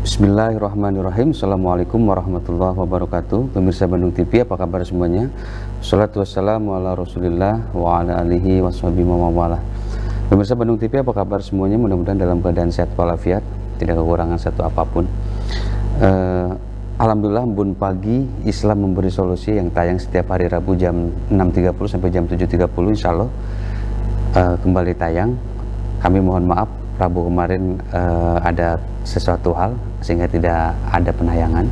Bismillahirrahmanirrahim. Assalamualaikum warahmatullahi wabarakatuh. Pemirsa Bandung TV, apa kabar semuanya? Salatu wassalamu ala rasulillah wa ala alihi wa sahbihi wa mawalah. Pemirsa Bandung TV, apa kabar semuanya? Mudah-mudahan dalam keadaan sehat walafiat, tidak kekurangan satu apapun. Alhamdulillah, Embun Pagi Islam Memberi Solusi yang tayang setiap hari Rabu jam 6.30 sampai jam 7.30, insya Allah kembali tayang. Kami mohon maaf Rabu kemarin ada sesuatu hal sehingga tidak ada penayangan.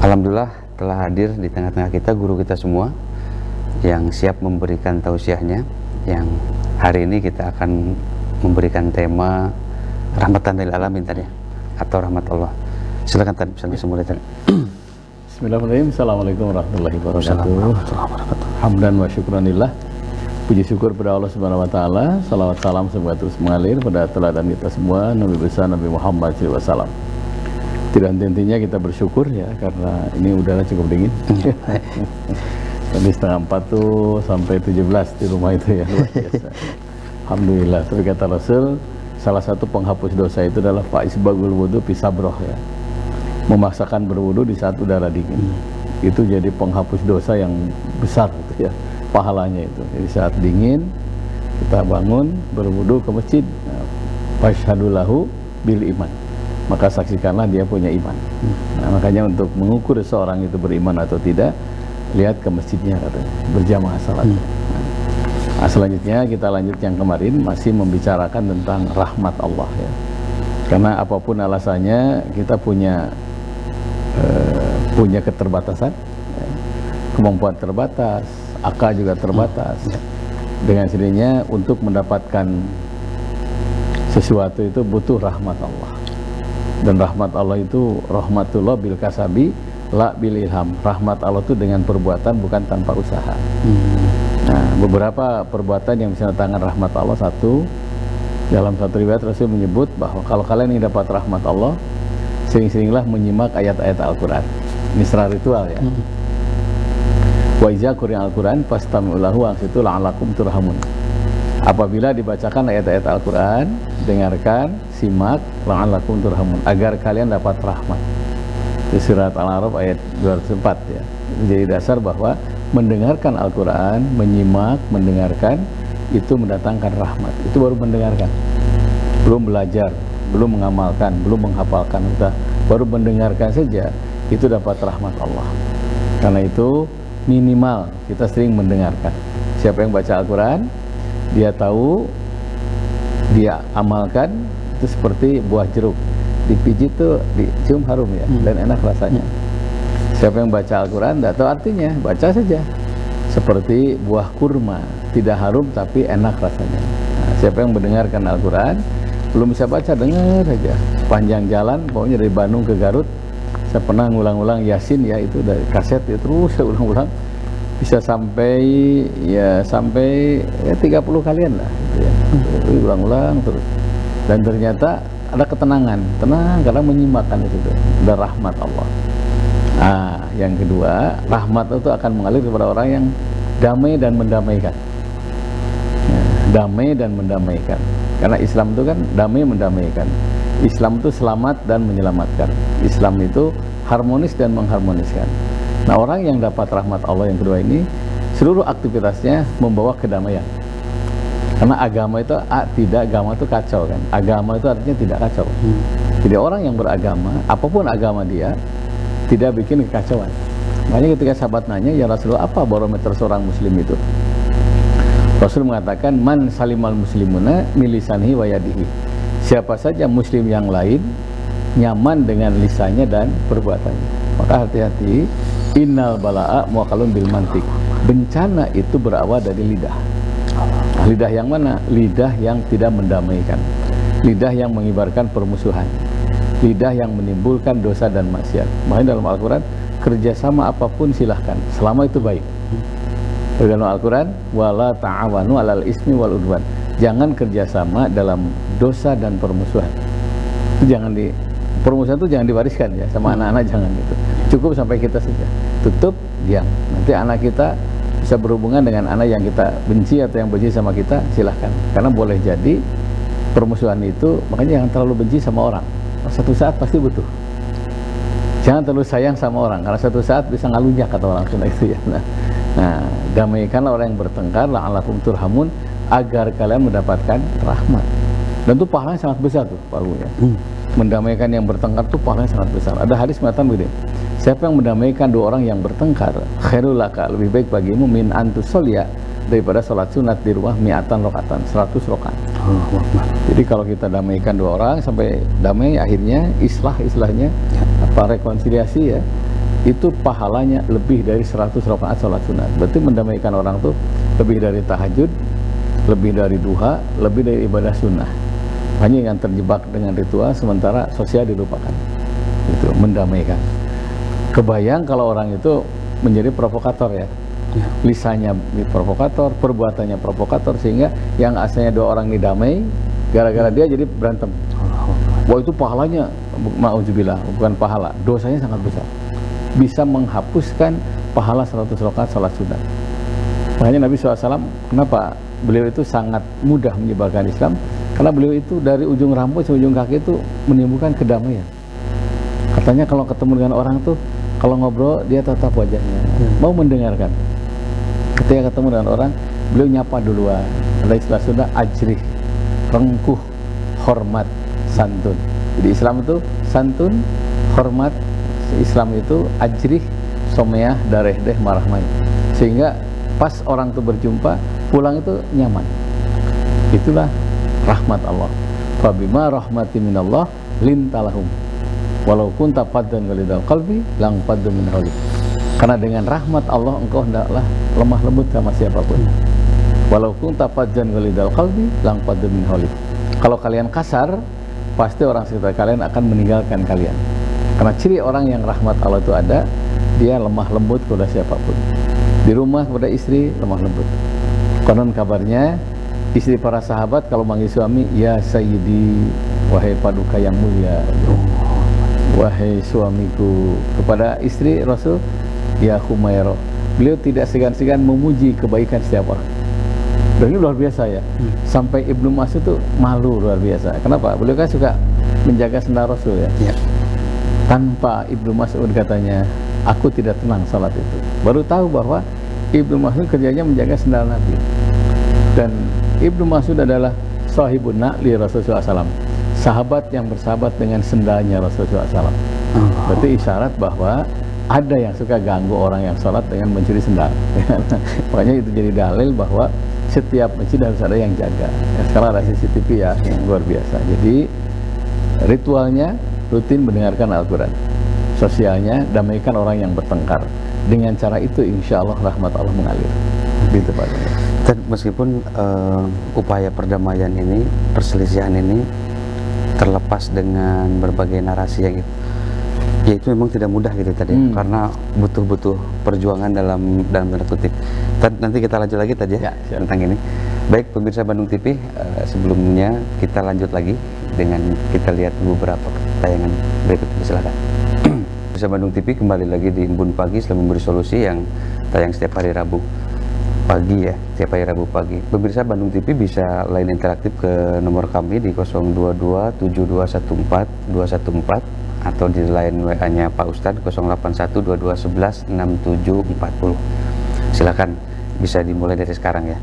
Alhamdulillah telah hadir di tengah-tengah kita guru kita semua yang siap memberikan tausiahnya, yang hari ini kita akan memberikan tema rahmatan lil alamin tadi, atau rahmat Allah. Silakan tadi pesan semula tadi. Bismillahirrahmanirrahim. Assalamualaikum warahmatullahi wabarakatuh. Hamdan wa syukranillah. Puji syukur pada Allah Subhanahu wa taala. Salawat salam semoga terus mengalir pada teladan kita semua, Nabi besar Nabi Muhammad SAW. Tidak henti-hentinya kita bersyukur ya, karena ini udara cukup dingin. Tadi setengah 4 tuh sampai 17 di rumah itu ya, luar biasa. Alhamdulillah. Tapi kata Rasul, salah satu penghapus dosa itu adalah faisbagul wudu pisabroh ya. Memaksakan berwudu di saat udara dingin. Itu jadi penghapus dosa yang besar gitu ya, pahalanya itu. Jadi saat dingin kita bangun berwudu ke masjid, fashhadulahu bil iman, maka saksikanlah dia punya iman. Nah, makanya untuk mengukur seorang itu beriman atau tidak, lihat ke masjidnya katanya, berjamaah salat. Nah, selanjutnya kita lanjut yang kemarin, masih membicarakan tentang rahmat Allah ya. Karena apapun alasannya kita punya keterbatasan ya. Kemampuan terbatas, akal juga terbatas. Dengan sendirinya untuk mendapatkan sesuatu itu butuh rahmat Allah. Dan rahmat Allah itu rahmatullah bil kasabi la bil ilham. Rahmat Allah itu dengan perbuatan, bukan tanpa usaha. Nah, beberapa perbuatan yang bisa datangkan rahmat Allah. Satu, dalam satu riwayat Rasul menyebut bahwa kalau kalian ingin dapat rahmat Allah, sering-seringlah menyimak ayat-ayat Al-Quran. Ini secara ritual ya. Wa iza quri'al Al-Quran fastami'u lahu ansitu la'alakum turhamun. Apabila dibacakan ayat-ayat Al-Quran, dengarkan, simak, la'alakum turhamun, agar kalian dapat rahmat. Di surat Al-A'raf ayat 204 ya. Itu jadi dasar bahwa mendengarkan Al-Quran, menyimak, mendengarkan, itu mendatangkan rahmat. Itu baru mendengarkan, belum belajar, belum mengamalkan, belum menghafalkan. Udah, baru mendengarkan saja itu dapat rahmat Allah. Karena itu minimal kita sering mendengarkan. Siapa yang baca Al-Quran, dia tahu, dia amalkan, itu seperti buah jeruk, dipijit tuh dicium harum ya, dan enak rasanya. Siapa yang baca Al-Quran tidak tahu artinya, baca saja. Seperti buah kurma, tidak harum tapi enak rasanya. Nah, siapa yang mendengarkan Al-Quran, belum bisa baca, dengar saja. Panjang jalan, pokoknya dari Bandung ke Garut, saya pernah ngulang-ulang Yasin ya, itu dari kaset ya, terus saya ulang-ulang, bisa sampai ya 30 kalian lah gitu ya. Ulang-ulang terus. Dan ternyata ada ketenangan, tenang karena menyimakkan itu, ada rahmat Allah. Nah, yang kedua, rahmat itu akan mengalir kepada orang yang damai dan mendamaikan. Ya, damai dan mendamaikan. Karena Islam itu kan damai mendamaikan. Islam itu selamat dan menyelamatkan. Islam itu harmonis dan mengharmoniskan. Nah, orang yang dapat rahmat Allah yang kedua ini, seluruh aktivitasnya membawa kedamaian. Karena agama itu agama itu kacau kan. Agama itu artinya tidak kacau. Jadi orang yang beragama, apapun agama dia, tidak bikin kekacauan. Makanya ketika sahabat nanya, ya Rasulullah, apa barometer seorang muslim itu? Rasul mengatakan, man salimal muslimuna milisanhi wa yadihi. Siapa saja muslim yang lain nyaman dengan lisannya dan perbuatannya. Maka hati-hati, innal bala'a muakalun bil mantik. Bencana itu berawal dari lidah. Nah, lidah yang mana? Lidah yang tidak mendamaikan. Lidah yang mengibarkan permusuhan. Lidah yang menimbulkan dosa dan maksiat. Makanya dalam Al-Quran, kerjasama apapun silahkan, selama itu baik. Dalam Al-Quran, wala ta'awanu alal ismi wal udwan. Jangan kerjasama dalam dosa dan permusuhan. Itu jangan permusuhan itu jangan diwariskan ya, sama anak-anak, jangan gitu. Cukup sampai kita saja. Tutup, diam. Nanti anak kita bisa berhubungan dengan anak yang kita benci atau yang benci sama kita, silahkan. Karena boleh jadi permusuhan itu, makanya jangan terlalu benci sama orang. satu saat pasti butuh. Jangan terlalu sayang sama orang, karena satu saat bisa ngalunjak, kata orang Sunda itu ya. Nah, damaikanlah orang yang bertengkar, la'allakum turhamun, agar kalian mendapatkan rahmat. Dan itu pahalanya sangat besar tuh, Pak Abu ya. Mendamaikan yang bertengkar tuh pahalanya sangat besar. Ada hadis mengatakan begini, siapa yang mendamaikan dua orang yang bertengkar, khairul laka, lebih baik bagimu min antusolya, daripada sholat sunat di rumah mi'atan rokatan, 100 rokaat. Jadi kalau kita damaikan dua orang sampai damai, akhirnya islahnya apa rekonsiliasi ya, itu pahalanya lebih dari 100 rakaat sholat sunat. Berarti mendamaikan orang tuh lebih dari tahajud, lebih dari duha, lebih dari ibadah sunnah. Hanya yang terjebak dengan ritual, sementara sosial dilupakan. Itu mendamaikan. Kebayang kalau orang itu menjadi provokator ya. Lisannya provokator, perbuatannya provokator, sehingga yang asalnya dua orang ini damai, gara-gara dia jadi berantem. Wah, itu pahalanya, ma'udzubillah, bukan pahala, dosanya sangat besar. Bisa menghapuskan pahala 100 rakaat salat sunat. Makanya Nabi SAW, kenapa beliau itu sangat mudah menyebarkan Islam? Karena beliau itu dari ujung rambut sampai ujung kaki itu menimbulkan kedamaian. Katanya kalau ketemu dengan orang tuh, kalau ngobrol dia tatap wajahnya, mau mendengarkan. Ketika ketemu dengan orang, beliau nyapa duluan. Ada istilah Sunda, ajrih, rengkuh, hormat, santun. Jadi Islam itu santun, hormat. Islam itu ajrih, someah, dareh deh, marahmai. Sehingga pas orang itu berjumpa, pulang itu nyaman. Itulah rahmat Allah. Fabima rahmati minallah lintalahum. Walau kunta faddan ghalidal qalbi lang faddu min hawlik. Karena dengan rahmat Allah engkau hendaklah lemah lembut sama siapapun. Walau kunta faddan ghalidal qalbi lang faddu min hawlik. Kalau kalian kasar, pasti orang sekitar kalian akan meninggalkan kalian. Karena ciri orang yang rahmat Allah itu ada, dia lemah lembut kepada siapapun. Di rumah kepada istri lemah lembut. Konon kabarnya istri para sahabat kalau manggil suami, ya sayyidi, wahai paduka yang mulia, wahai suamiku. Kepada istri Rasul, ya Humairah. Beliau tidak segan-segan memuji kebaikan setiap orang. Dan ini luar biasa ya. Sampai Ibnu Mas'ud itu malu luar biasa. Kenapa? Beliau kan suka menjaga sendal Rasul ya. Tanpa Ibnu Mas'ud katanya, aku tidak tenang salat itu. Baru tahu bahwa Ibnu Mas'ud kerjanya menjaga sendal Nabi. Dan Ibnu Mas'ud adalah sahibun na'li Rasulullah SAW, sahabat yang bersahabat dengan sendalnya Rasulullah SAW. Berarti isyarat bahwa ada yang suka ganggu orang yang sholat dengan mencuri sendal. Makanya itu jadi dalil bahwa setiap masjid harus ada yang jaga. Ya, sekarang ada CCTV ya, yang luar biasa. Jadi ritualnya rutin mendengarkan Al-Quran, sosialnya damaikan orang yang bertengkar. Dengan cara itu insya Allah rahmat Allah mengalir. Gitu Pak. Dan meskipun upaya perdamaian ini, perselisihan ini terlepas dengan berbagai narasi yang ya itu memang tidak mudah gitu tadi, karena butuh perjuangan dalam tanda kutip. Nanti kita lanjut lagi tadi ya tentang ini. Baik pemirsa Bandung TV, sebelumnya kita lanjut lagi dengan kita lihat beberapa tayangan berikut. Silakan. Pemirsa Bandung TV kembali lagi di Embun Pagi, Islam Memberi Solusi, yang tayang setiap hari Rabu pagi ya, setiap hari Rabu pagi. Pemirsa Bandung TV bisa line interaktif ke nomor kami di 02272142114 atau di line WA-nya Pak Ustadz 08122116740. Silakan, bisa dimulai dari sekarang ya.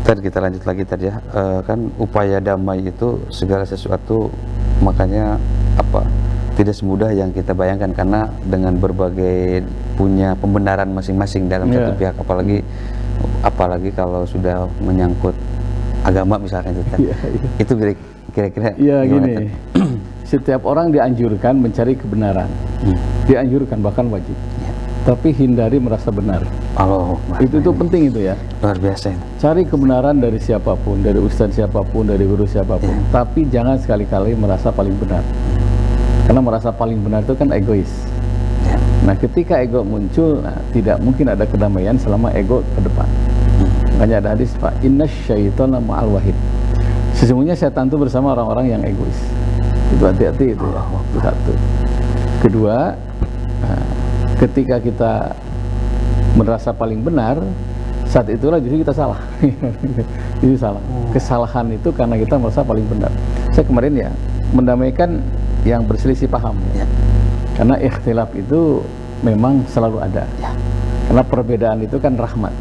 Dan kita lanjut lagi tadi ya, kan upaya damai itu segala sesuatu, makanya apa, tidak semudah yang kita bayangkan, karena dengan berbagai punya pembenaran masing-masing dalam satu pihak, apalagi kalau sudah menyangkut agama misalkan itu kan. Itu kira-kira gini. Setiap orang dianjurkan mencari kebenaran, dianjurkan bahkan wajib. Tapi hindari merasa benar. Itu penting itu ya. Luar biasa. Cari kebenaran dari siapapun, dari ustadz siapapun, dari guru siapapun. Tapi jangan sekali-kali merasa paling benar. Karena merasa paling benar itu kan egois. Nah, ketika ego muncul, tidak mungkin ada kedamaian selama ego ke depan. Makanya ada hadis, Pak, inna syaitana ma'al wahid. Sesungguhnya setan itu bersama orang-orang yang egois. Itu hati-hati itu ya. Itu satu. Kedua, ketika kita merasa paling benar, saat itulah justru kita salah. Itu salah. Kesalahan itu karena kita merasa paling benar. Saya kemarin ya mendamaikan yang berselisih paham ya. Karena ikhtilaf itu memang selalu ada ya. Karena perbedaan itu kan rahmat.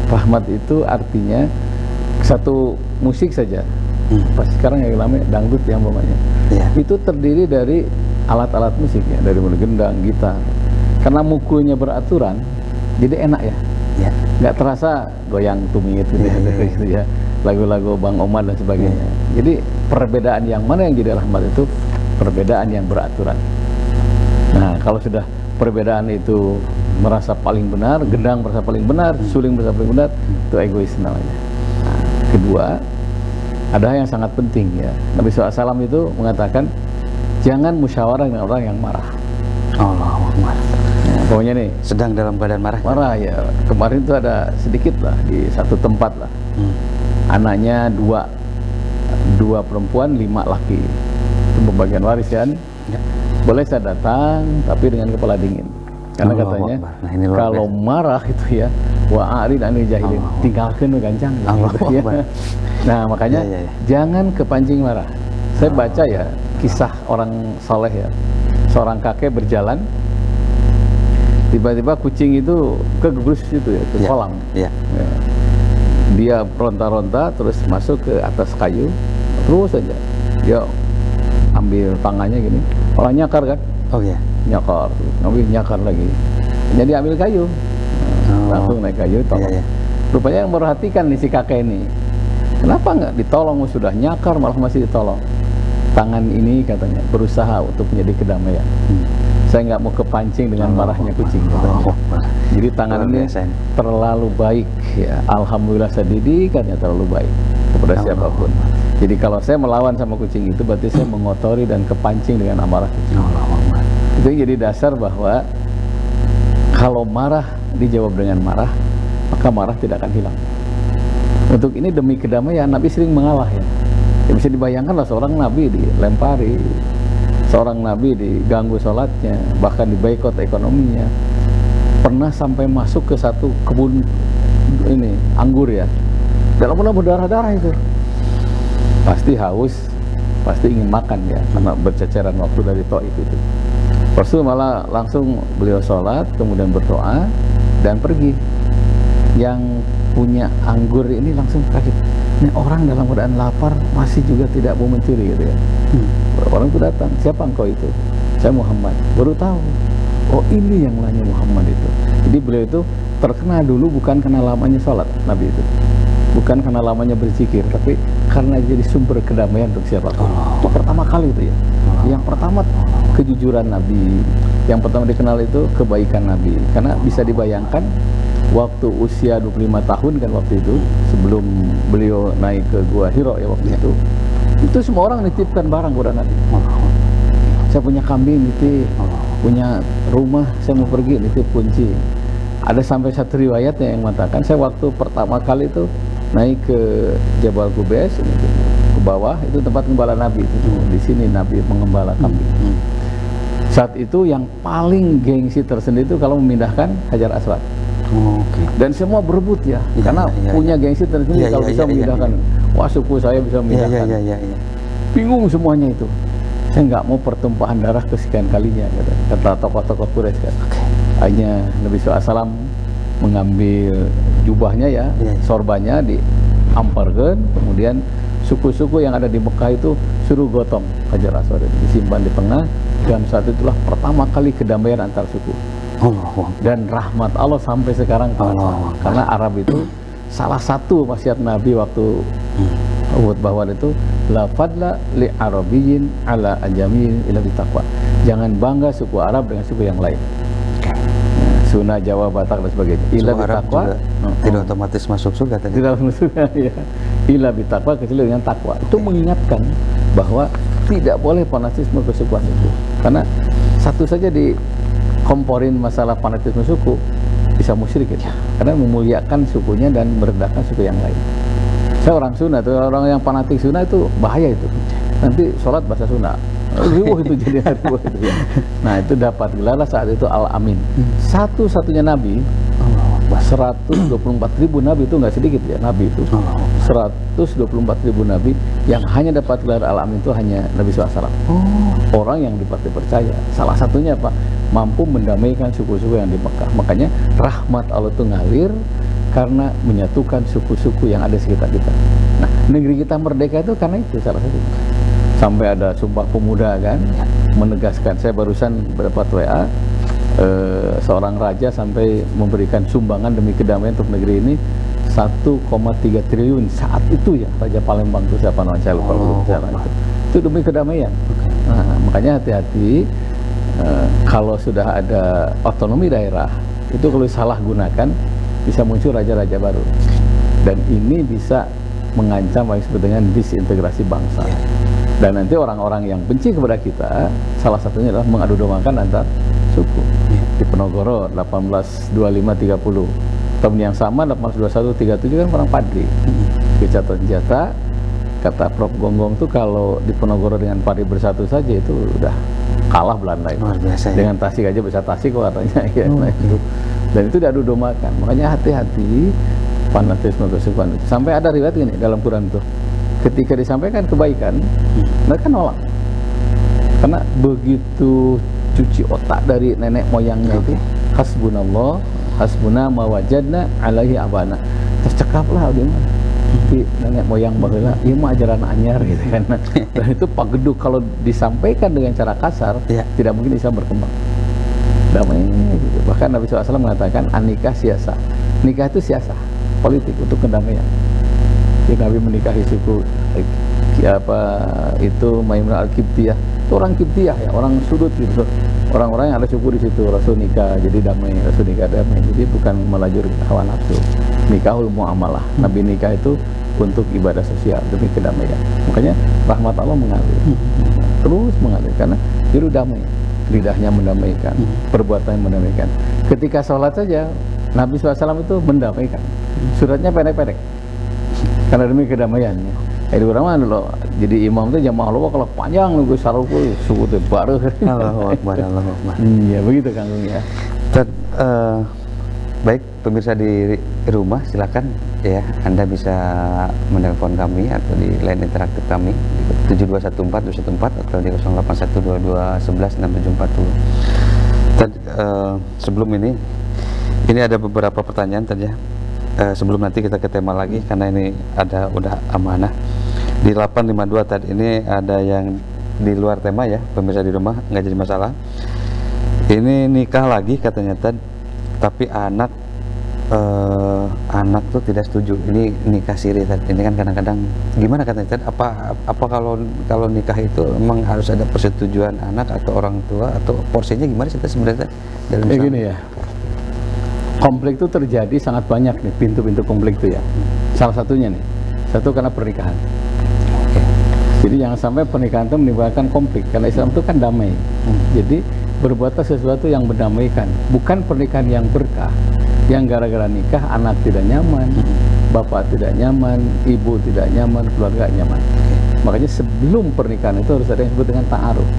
Rahmat itu artinya satu musik saja. Pas sekarang yang lama dangdut yang umpamanya itu terdiri dari alat-alat musik ya, dari mulai gendang, gitar. Karena mukulnya beraturan jadi enak ya, nggak terasa goyang tumit gitu, gitu ya, lagu-lagu Bang Omar dan sebagainya. Jadi perbedaan yang mana yang jadi rahmat itu perbedaan yang beraturan. Nah kalau sudah perbedaan itu merasa paling benar, gendang merasa paling benar, suling merasa paling benar, itu egois namanya. Nah, kedua, ada yang sangat penting ya. Nabi SAW itu mengatakan jangan musyawarah dengan orang yang marah. Allahuakbar. Nah, pokoknya nih sedang dalam keadaan marah. Marah ya. Kemarin itu ada sedikit lah di satu tempat lah. Anaknya dua perempuan, 5 laki. Itu pembagian waris kan. Boleh saya datang tapi dengan kepala dingin. Karena katanya kalau marah itu ya wa'arid anil jahilin, tinggalkan gancang gitu ya. Nah makanya jangan kepancing marah. Saya baca ya kisah orang soleh ya, seorang kakek berjalan, tiba-tiba kucing itu kegerus itu ya, ke kolam. Dia ronta-ronta terus masuk ke atas kayu, terus saja dia ambil tangannya gini, orang nyakar kan? Nyakar, ngambil nyakar lagi. Jadi ambil kayu, langsung naik kayu, tolong. Rupanya yang memperhatikan nih si kakek ini, kenapa nggak ditolong? Sudah nyakar malah masih ditolong. Tangan ini katanya berusaha untuk menjadi kedamaian. Saya nggak mau kepancing dengan marahnya kucing. Jadi tangan ini terlalu baik ya. Alhamdulillah saya didikatnya terlalu baik kepada siapapun. Jadi kalau saya melawan sama kucing itu berarti saya mengotori dan kepancing dengan amarah kucing. Itu jadi dasar bahwa kalau marah dijawab dengan marah, maka marah tidak akan hilang. Untuk ini demi kedamaian Nabi sering mengalah ya. Ya bisa dibayangkan lah seorang Nabi dilempari, seorang Nabi diganggu sholatnya, bahkan diboikot ekonominya. Pernah sampai masuk ke satu kebun ini anggur ya, dalam-dalam berdarah-darah itu. Pasti haus, pasti ingin makan ya, karena berceceran waktu dari Taif itu. Rasul malah langsung beliau sholat, kemudian berdoa dan pergi. Yang punya anggur ini langsung kaget. Ini orang dalam keadaan lapar masih juga tidak mau mencuri gitu ya. Orang itu datang, siapa engkau itu? Saya Muhammad. Baru tahu. Oh ini yang namanya Muhammad itu. Jadi beliau itu terkenal dulu bukan karena lamanya sholat Nabi itu, bukan karena lamanya berzikir, tapi karena jadi sumber kedamaian untuk siapapun. Itu pertama kali itu ya. Yang pertama kejujuran Nabi, yang pertama dikenal itu kebaikan Nabi. Karena bisa dibayangkan waktu usia 25 tahun kan waktu itu, sebelum beliau naik ke Gua Hiro ya waktu itu semua orang nitipkan barang kepada Nabi. Saya punya kambing nitip, punya rumah saya mau pergi nitip kunci. Ada sampai satu riwayatnya yang mengatakan saya waktu pertama kali itu naik ke Jabal Qubais ke bawah itu tempat gembala Nabi itu. Di sini Nabi mengembala kambing. Saat itu yang paling gengsi tersendiri itu kalau memindahkan Hajar Aswad. Dan semua berebut ya, karena punya gengsi tersendiri kalau bisa memindahkan. Wah suku saya bisa memindahkan. Bingung semuanya itu. Saya nggak mau pertumpahan darah kesekian kalinya, kata tokoh-tokoh Quraisy kan. Akhirnya Nabi SAW mengambil jubahnya ya, sorbannya diamparkan, kemudian suku-suku yang ada di Mekah itu suruh gotong Hajar Aswad itu disimpan di tengah. Dan saat itulah pertama kali kedamaian antar suku. Dan rahmat Allah sampai sekarang karena Arab itu salah satu wasiat Nabi waktu Uhud bahwa itu la fadla li arabiyyin ala ajamiyyin illa bitaqwa. Jangan bangga suku Arab dengan suku yang lain. Sunda, Jawa, Batak dan sebagainya. Illa bitaqwa tidak otomatis masuk surga tadi. Tidak masuk surga ya. Illa bitaqwa kecuali dengan takwa. Itu mengingatkan bahwa tidak boleh fanatisme kesukuan itu. Karena satu saja di komporin masalah fanatisme suku bisa musyrik ya. Karena memuliakan sukunya dan merendahkan suku yang lain. Saya orang Sunda, tuh orang yang fanatik Sunda itu bahaya itu. Nanti sholat bahasa Sunda. Riuh itu jadi riuh itu ya. Nah itu dapat gelar saat itu Al-Amin. Satu-satunya Nabi, 124.000 Nabi itu nggak sedikit ya Nabi itu. 124.000 nabi, yang hanya dapat gelar al-amin itu hanya Nabi SAW. Orang yang dipercaya. Salah satunya apa? Mampu mendamaikan suku-suku yang di Mekah. Makanya rahmat Allah itu ngalir karena menyatukan suku-suku yang ada di sekitar kita. Nah, negeri kita merdeka itu karena itu salah satu. Sampai ada Sumpah Pemuda kan, menegaskan. Saya barusan berdapat WA, seorang raja sampai memberikan sumbangan demi kedamaian untuk negeri ini 1,3 triliun saat itu ya. Raja Palembang itu siapa namanya, saya lupa. Itu demi kedamaian. Nah, makanya hati-hati kalau sudah ada otonomi daerah, itu kalau salah gunakan bisa muncul raja-raja baru, dan ini bisa mengancam yang disebut dengan disintegrasi bangsa. Dan nanti orang-orang yang benci kepada kita, salah satunya adalah mengadu dombakan antar suku. Di Penogoro 1825-30, tahun yang sama 1821-37 kan perang Padri. Gencatan senjata, kata Prof. Gonggong tuh kalau di Penogoro dengan Padri bersatu saja itu udah kalah Belanda itu. Luar biasa, ya? Dengan Tasik aja bisa Tasik kok katanya ya. Nah, itu. Dan itu diadu dombakan. Makanya hati-hati fanatisme kesukuan. Sampai ada riwayat gini dalam Quran itu, ketika disampaikan kebaikan, mereka nolak. Karena begitu cuci otak dari nenek moyangnya itu, hasbunallah, hasbuna ma wajadna alaihi abana. Terus cekaplah gimana? Tapi nenek moyang baheula ieu mah ajaran anyar gitu kan. Dan itu pageduk kalau disampaikan dengan cara kasar, tidak mungkin bisa berkembang. Damai gitu. Bahkan Nabi SAW mengatakan anikah siasa. Nikah itu siasa politik untuk kedamaian. Jadi Nabi menikahi suku itu Maimunah Al-Qibtiyah. Itu orang Qibtiyah ya, orang sudut gitu. Orang-orang yang ada suku di situ, Rasul nikah jadi damai, Rasul nikah damai. Jadi bukan melajur hawa nafsu. Nikahul muamalah. Nabi nikah itu untuk ibadah sosial demi kedamaian. Makanya rahmat Allah mengalir. Terus mengalir karena itu damai. Lidahnya mendamaikan, perbuatannya mendamaikan. Ketika sholat saja, Nabi SAW itu mendamaikan. Suratnya pendek-pendek, karena demi kedamaiannya. Jadi orang loh, jadi imam itu jamaah Allah kalau panjang nunggu saruku, suku itu baru. Allahu Akbar, Allahu Akbar. Iya begitu Kang Gung ya. Baik pemirsa di rumah, silakan ya Anda bisa menelpon kami atau di line interaktif kami di 7214-214 atau di 0812116740. Sebelum ini ada beberapa pertanyaan tadi ya. Sebelum nanti kita ke tema lagi karena ini udah amanah. Di 852 tadi ini ada yang di luar tema ya, pemirsa di rumah nggak jadi masalah. Ini nikah lagi katanya tapi anak tuh tidak setuju. Ini nikah siri tadi. Ini kan kadang-kadang gimana katanya apa kalau nikah itu memang harus ada persetujuan anak atau orang tua atau porsinya gimana sih sebenarnya dalam Islam? Gini ya. Konflik itu terjadi sangat banyak nih, pintu-pintu konflik itu ya. Salah satunya nih, satu karena pernikahan. Jadi jangan sampai pernikahan itu menimbulkan konflik, karena Islam itu kan damai. Jadi berbuatlah sesuatu yang mendamaikan, bukan pernikahan yang berkah, yang gara-gara nikah anak tidak nyaman, bapak tidak nyaman, ibu tidak nyaman, keluarga nyaman. Makanya sebelum pernikahan itu harus ada yang disebut dengan ta'aruf.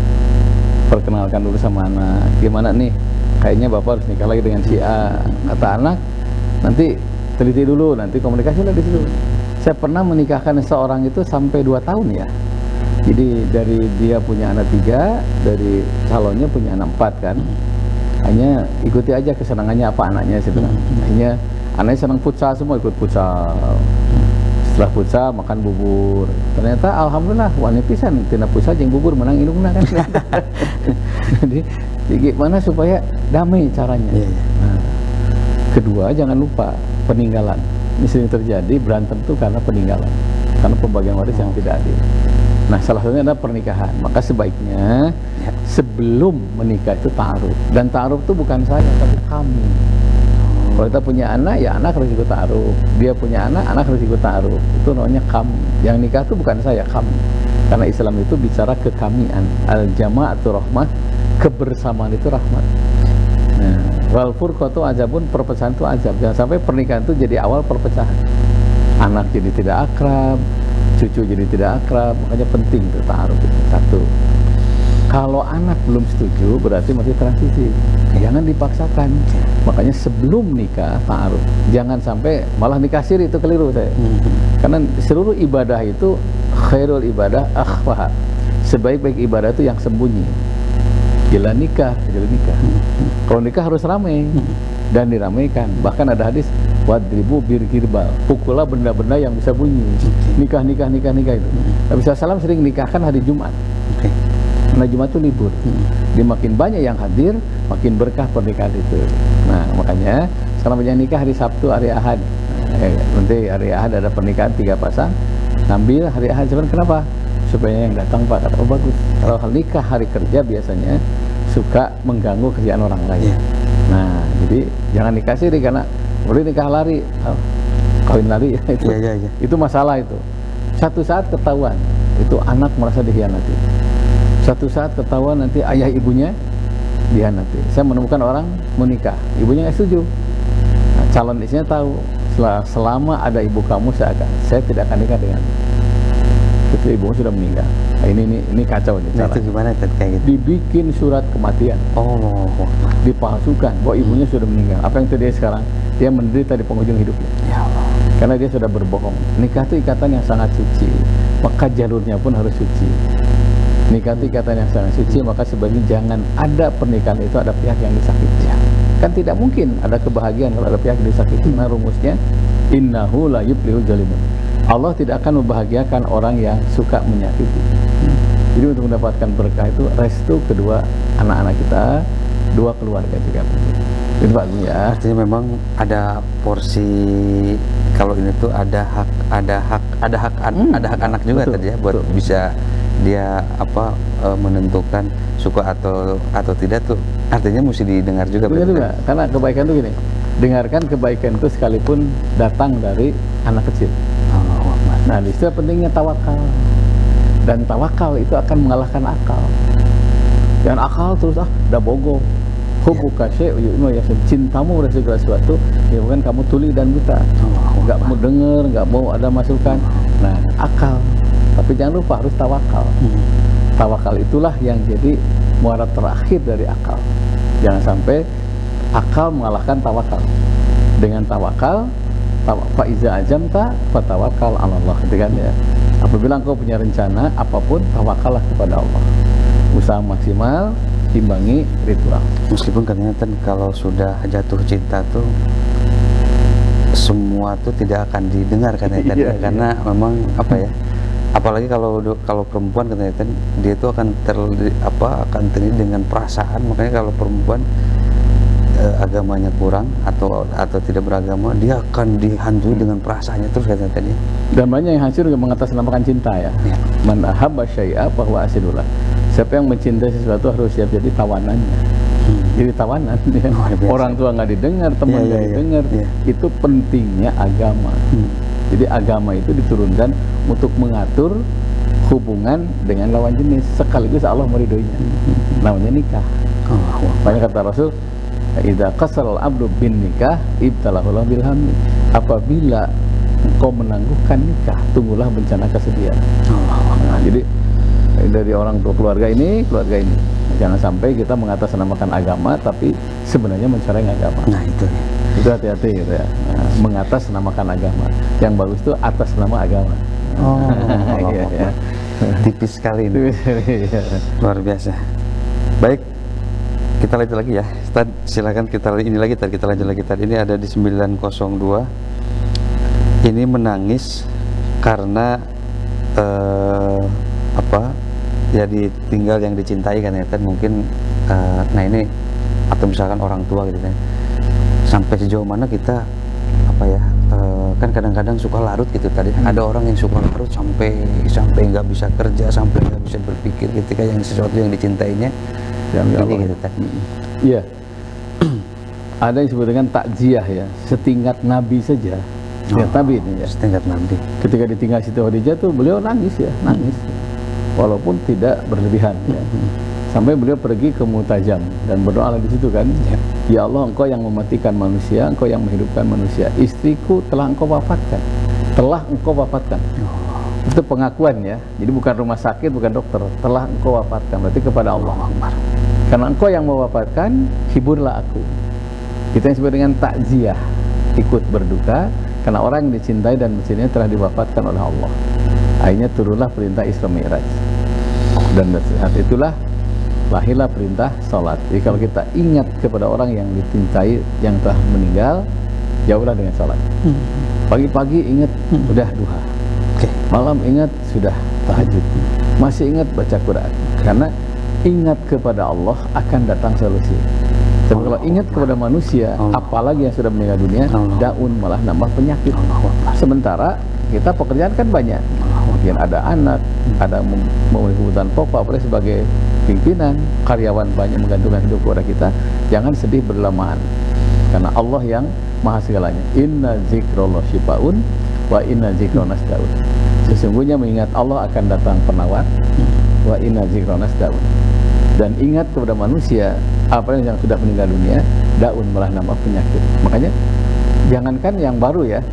Perkenalkan dulu sama anak, gimana nih? Kayaknya bapak harus nikah lagi dengan si A. Kata anak, nanti teliti dulu, nanti komunikasi lah di situ. Saya pernah menikahkan seorang itu sampai 2 tahun ya. Jadi dari dia punya anak 3, dari calonnya punya anak 4 kan. Hanya ikuti aja kesenangannya apa anaknya situ. Hanya anaknya senang futsal, semua ikut futsal. Setelah futsal makan bubur. Ternyata alhamdulillah wani pisan tina futsal jeung bubur menang indungna kan. Jadi gimana supaya damai caranya. Nah, kedua jangan lupa peninggalan. Ini sering terjadi berantem itu karena peninggalan, karena pembagian waris yang tidak adil. Nah salah satunya adalah pernikahan. Maka sebaiknya sebelum menikah itu ta'aruf. Dan ta'aruf itu bukan saya tapi kami. Kalau kita punya anak, ya anak harus ikut ta'aruf. Dia punya anak harus ikut ta'aruf. Itu namanya kami. Yang nikah itu bukan saya, kami. Karena Islam itu bicara kekamian. Al-jama'atu rahmah, kebersamaan itu rahmat. Nah, wal furqatu azabun, perpecahan itu azab. Jangan sampai pernikahan itu jadi awal perpecahan. Anak jadi tidak akrab, cucu jadi tidak akrab. Makanya penting itu ta'aruf itu. Satu. Kalau anak belum setuju berarti masih transisi. Jangan dipaksakan. Makanya sebelum nikah ta'aruf. Jangan sampai malah nikah siri, itu keliru saya. Karena seluruh ibadah itu khairul ibadah akhfaha. Sebaik-baik ibadah itu yang sembunyi. Gila nikah. Kalau nikah harus ramai dan diramaikan. Bahkan ada hadis wadribu birgirbal, pukullah benda-benda yang bisa bunyi. Nikah itu. Nabi SAW sering nikahkan hari Jumat. Karena Jumat itu libur. Dia makin banyak yang hadir, makin berkah pernikahan itu. Nah, makanya sekarang banyak nikah hari Sabtu, hari Ahad. Nanti hari Ahad ada pernikahan 3 pasang. Ambil hari Ahad. Kenapa? Supaya yang datang Pak kata, oh bagus. Kalau nikah hari kerja biasanya suka mengganggu kerjaan orang lain. Nah, jadi jangan nikah siri, karena boleh nikah lari, kawin lari itu. Itu masalah itu. Satu saat ketahuan, itu anak merasa dikhianati. Satu saat ketahuan nanti ayah ibunya dikhianati. Saya menemukan orang menikah, ibunya nggak setuju. Nah, calon istrinya tahu, selama ada ibu kamu saya tidak akan nikah dengan kecuali ibumu sudah meninggal. Nah, ini kacau nih. Nah, itu gimana kayak gitu? Dibikin surat kematian. Dipalsukan bahwa ibunya sudah meninggal. Apa yang terjadi sekarang? Dia menderita di penghujung hidupnya. Ya Allah. Karena dia sudah berbohong. Nikah itu ikatan yang sangat suci, maka jalurnya pun harus suci. Nikah itu ikatan yang sangat suci, maka sebaiknya jangan ada pernikahan itu ada pihak yang disakiti. Kan tidak mungkin ada kebahagiaan kalau ada pihak yang disakiti. Nah, rumusnya innahu la yuflihul zalimun. Allah tidak akan membahagiakan orang yang suka menyakiti. Jadi untuk mendapatkan berkah itu restu kedua anak-anak kita, dua keluarga juga. Itu bagus ya. Artinya memang ada porsi, kalau ini tuh ada hak anak juga tadi ya, buat bisa dia menentukan suka atau tidak tuh. Artinya mesti didengar juga. Juga. Karena kebaikan itu gini, dengarkan kebaikan itu sekalipun datang dari anak kecil. Nah, di situ pentingnya tawakal. Dan tawakal itu akan mengalahkan akal. Jangan akal terus udah bogoh. Hubbuka syai'un ya, cintamu pada segala sesuatu, ya bukan kamu tuli dan buta. Enggak mau dengar, enggak mau ada masukan. Nah, akal. Tapi jangan lupa harus tawakal. Tawakal itulah yang jadi muara terakhir dari akal. Jangan sampai akal mengalahkan tawakal. Dengan tawakal, fa'iza ajamta fatawakal 'ala Allah, gitu kan ya. Apabila engkau punya rencana apapun, tawakallah kepada Allah. Usaha maksimal, imbangi ritual. Meskipun katanya kan kalau sudah jatuh cinta tuh semua tuh tidak akan didengar katanya kan, karena memang apalagi kalau perempuan katanya kan dia itu akan terdiri dengan perasaan. Makanya kalau perempuan agamanya kurang atau tidak beragama, dia akan dihantui dengan perasaannya terus katanya tadi. Dan banyak yang hancur mengatasnamakan cinta ya. Man ahabba syai'a fahuwa asidullah. Siapa yang mencintai sesuatu harus siap jadi tawanannya. Jadi tawanan ya. Orang tua nggak didengar, teman nggak didengar. Itu pentingnya agama. Jadi agama itu diturunkan untuk mengatur hubungan dengan lawan jenis, sekaligus Allah meridhoinya. Namanya nikah. Banyak kata Rasul, idza qasal abdu bin nikah ibtalahu bil hamd. Apabila engkau menangguhkan nikah, tunggulah bencana kesedihan. Nah, jadi dari orang tua keluarga ini. Jangan sampai kita mengatasnamakan agama tapi sebenarnya mencoreng agama. Nah, itu hati-hati gitu ya. Nah, mengatasnamakan agama. Yang bagus itu atas nama agama. Iya. Tipis sekali ini. Luar biasa. Baik, kita lanjut lagi ya. Silakan kita lanjut lagi. Ini ada di 902. Ini menangis karena ya ditinggal yang dicintai kan ya kan, mungkin nah ini, atau misalkan orang tua gitu kan. Sampai sejauh mana kita kan kadang-kadang suka larut gitu tadi. Ada orang yang suka larut sampai nggak bisa kerja, sampai nggak bisa berpikir ketika yang sesuatu yang dicintainya ini gitu tadi. Iya. Ada yang disebut dengan takziah ya, setingkat Nabi saja. Nabi ini ya. Setingkat Nabi. Ketika ditinggal Siti Khadijah tuh beliau nangis. Walaupun tidak berlebihan ya. Sampai beliau pergi ke Mutajam dan berdoa di situ kan. Ya Allah, engkau yang mematikan manusia, engkau yang menghidupkan manusia. Istriku telah engkau wafatkan. Itu pengakuan ya. Jadi bukan rumah sakit, bukan dokter. Telah engkau wafatkan, berarti kepada Allah. Karena engkau yang mewafatkan, hiburlah aku. Kita yang disebut dengan takziah, ikut berduka karena orang yang dicintai dan mencintainya telah diwafatkan oleh Allah. Akhirnya turunlah perintah Isra Mi'raj. Dan saat itulah lahirlah perintah sholat. Jadi kalau kita ingat kepada orang yang dicintai yang telah meninggal, jauhlah dengan sholat. Pagi-pagi ingat sudah duha, malam ingat sudah tahajud, masih ingat baca Quran. Karena ingat kepada Allah akan datang solusi. Tapi kalau ingat kepada manusia, apalagi yang sudah meninggal dunia, daun malah nambah penyakit. Sementara kita pekerjaan kan banyak, mungkin ada anak, ada memenuhi kebutuhan pokok, apalagi sebagai pimpinan, karyawan banyak menggantungkan hidup kepada kita. Jangan sedih berlamahan, karena Allah yang maha segalanya. Inna zikrullah syifaun wa inna zikronas daun. Sesungguhnya mengingat Allah akan datang penawar. Wa inna zikronas daun. Dan ingat kepada manusia, apa yang sudah meninggal dunia, daun malah nambah penyakit. Makanya jangankan yang baru ya,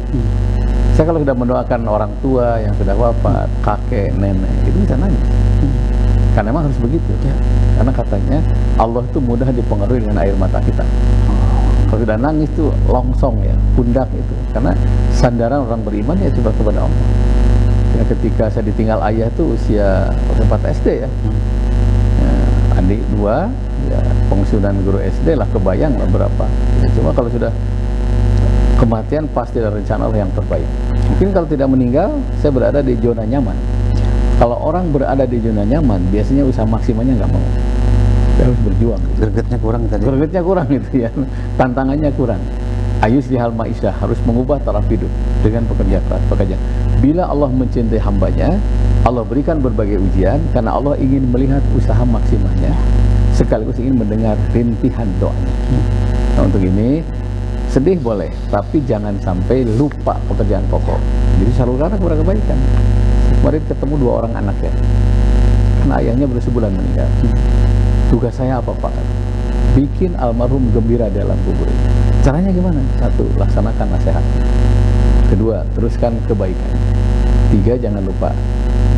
saya kalau sudah mendoakan orang tua yang sudah wafat, kakek, nenek, itu bisa nangis. Karena memang harus begitu ya. Karena katanya Allah itu mudah dipengaruhi dengan air mata kita. Kalau sudah nangis itu longsong ya, pundak itu. Karena sandaran orang beriman ya cuma kepada Allah. Ya, ketika saya ditinggal ayah itu usia 4 SD ya. Adik 2, ya, pensiunan guru SD lah, kebayang lah berapa. Ya, cuma kalau sudah kematian pasti ada rencana Allah yang terbaik. Mungkin kalau tidak meninggal, saya berada di zona nyaman. Kalau orang berada di zona nyaman, biasanya usaha maksimalnya nggak mau. Dia harus berjuang. Gregetnya kurang tadi. Gregetnya kurang gitu ya. Tantangannya kurang. Ayus dihal ma'isyah, harus mengubah taraf hidup dengan pekerja keras. Pekerja. Bila Allah mencintai hambanya, Allah berikan berbagai ujian karena Allah ingin melihat usaha maksimalnya, sekaligus ingin mendengar rintihan doanya. Nah, untuk ini sedih boleh, tapi jangan sampai lupa pekerjaan pokok. Jadi salurkan kepada kebaikan. Kemarin ketemu 2 orang anak ya, karena ayahnya baru sebulan meninggal. Tugas saya apa Pak? Bikin almarhum gembira di alam kubur. Caranya gimana? 1, laksanakan nasihat. 2, teruskan kebaikan. 3, jangan lupa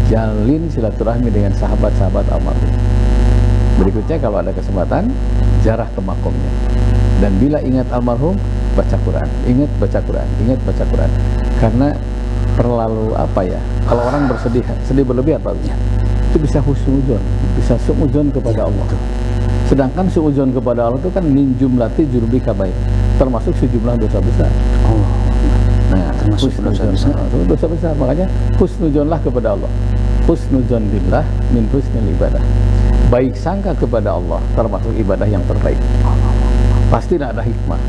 jalin silaturahmi dengan sahabat-sahabat almarhum. Berikutnya kalau ada kesempatan, ziarah ke makomnya. Dan bila ingat almarhum, baca Quran. Ingat baca Quran, ingat baca Quran. Karena terlalu apa ya? Kalau orang bersedih, sedih berlebihan Pak, itu bisa husnuzon, bisa suudzon kepada Allah. Sedangkan suudzon kepada Allah itu kan min jumlati jurubika baik, termasuk sejumlah dosa besar. Nah, termasuk dosa besar. Makanya husnuzonlah kepada Allah. Husnuzon billah min husnil ibadah. Baik sangka kepada Allah termasuk ibadah yang terbaik. Pasti ada hikmah.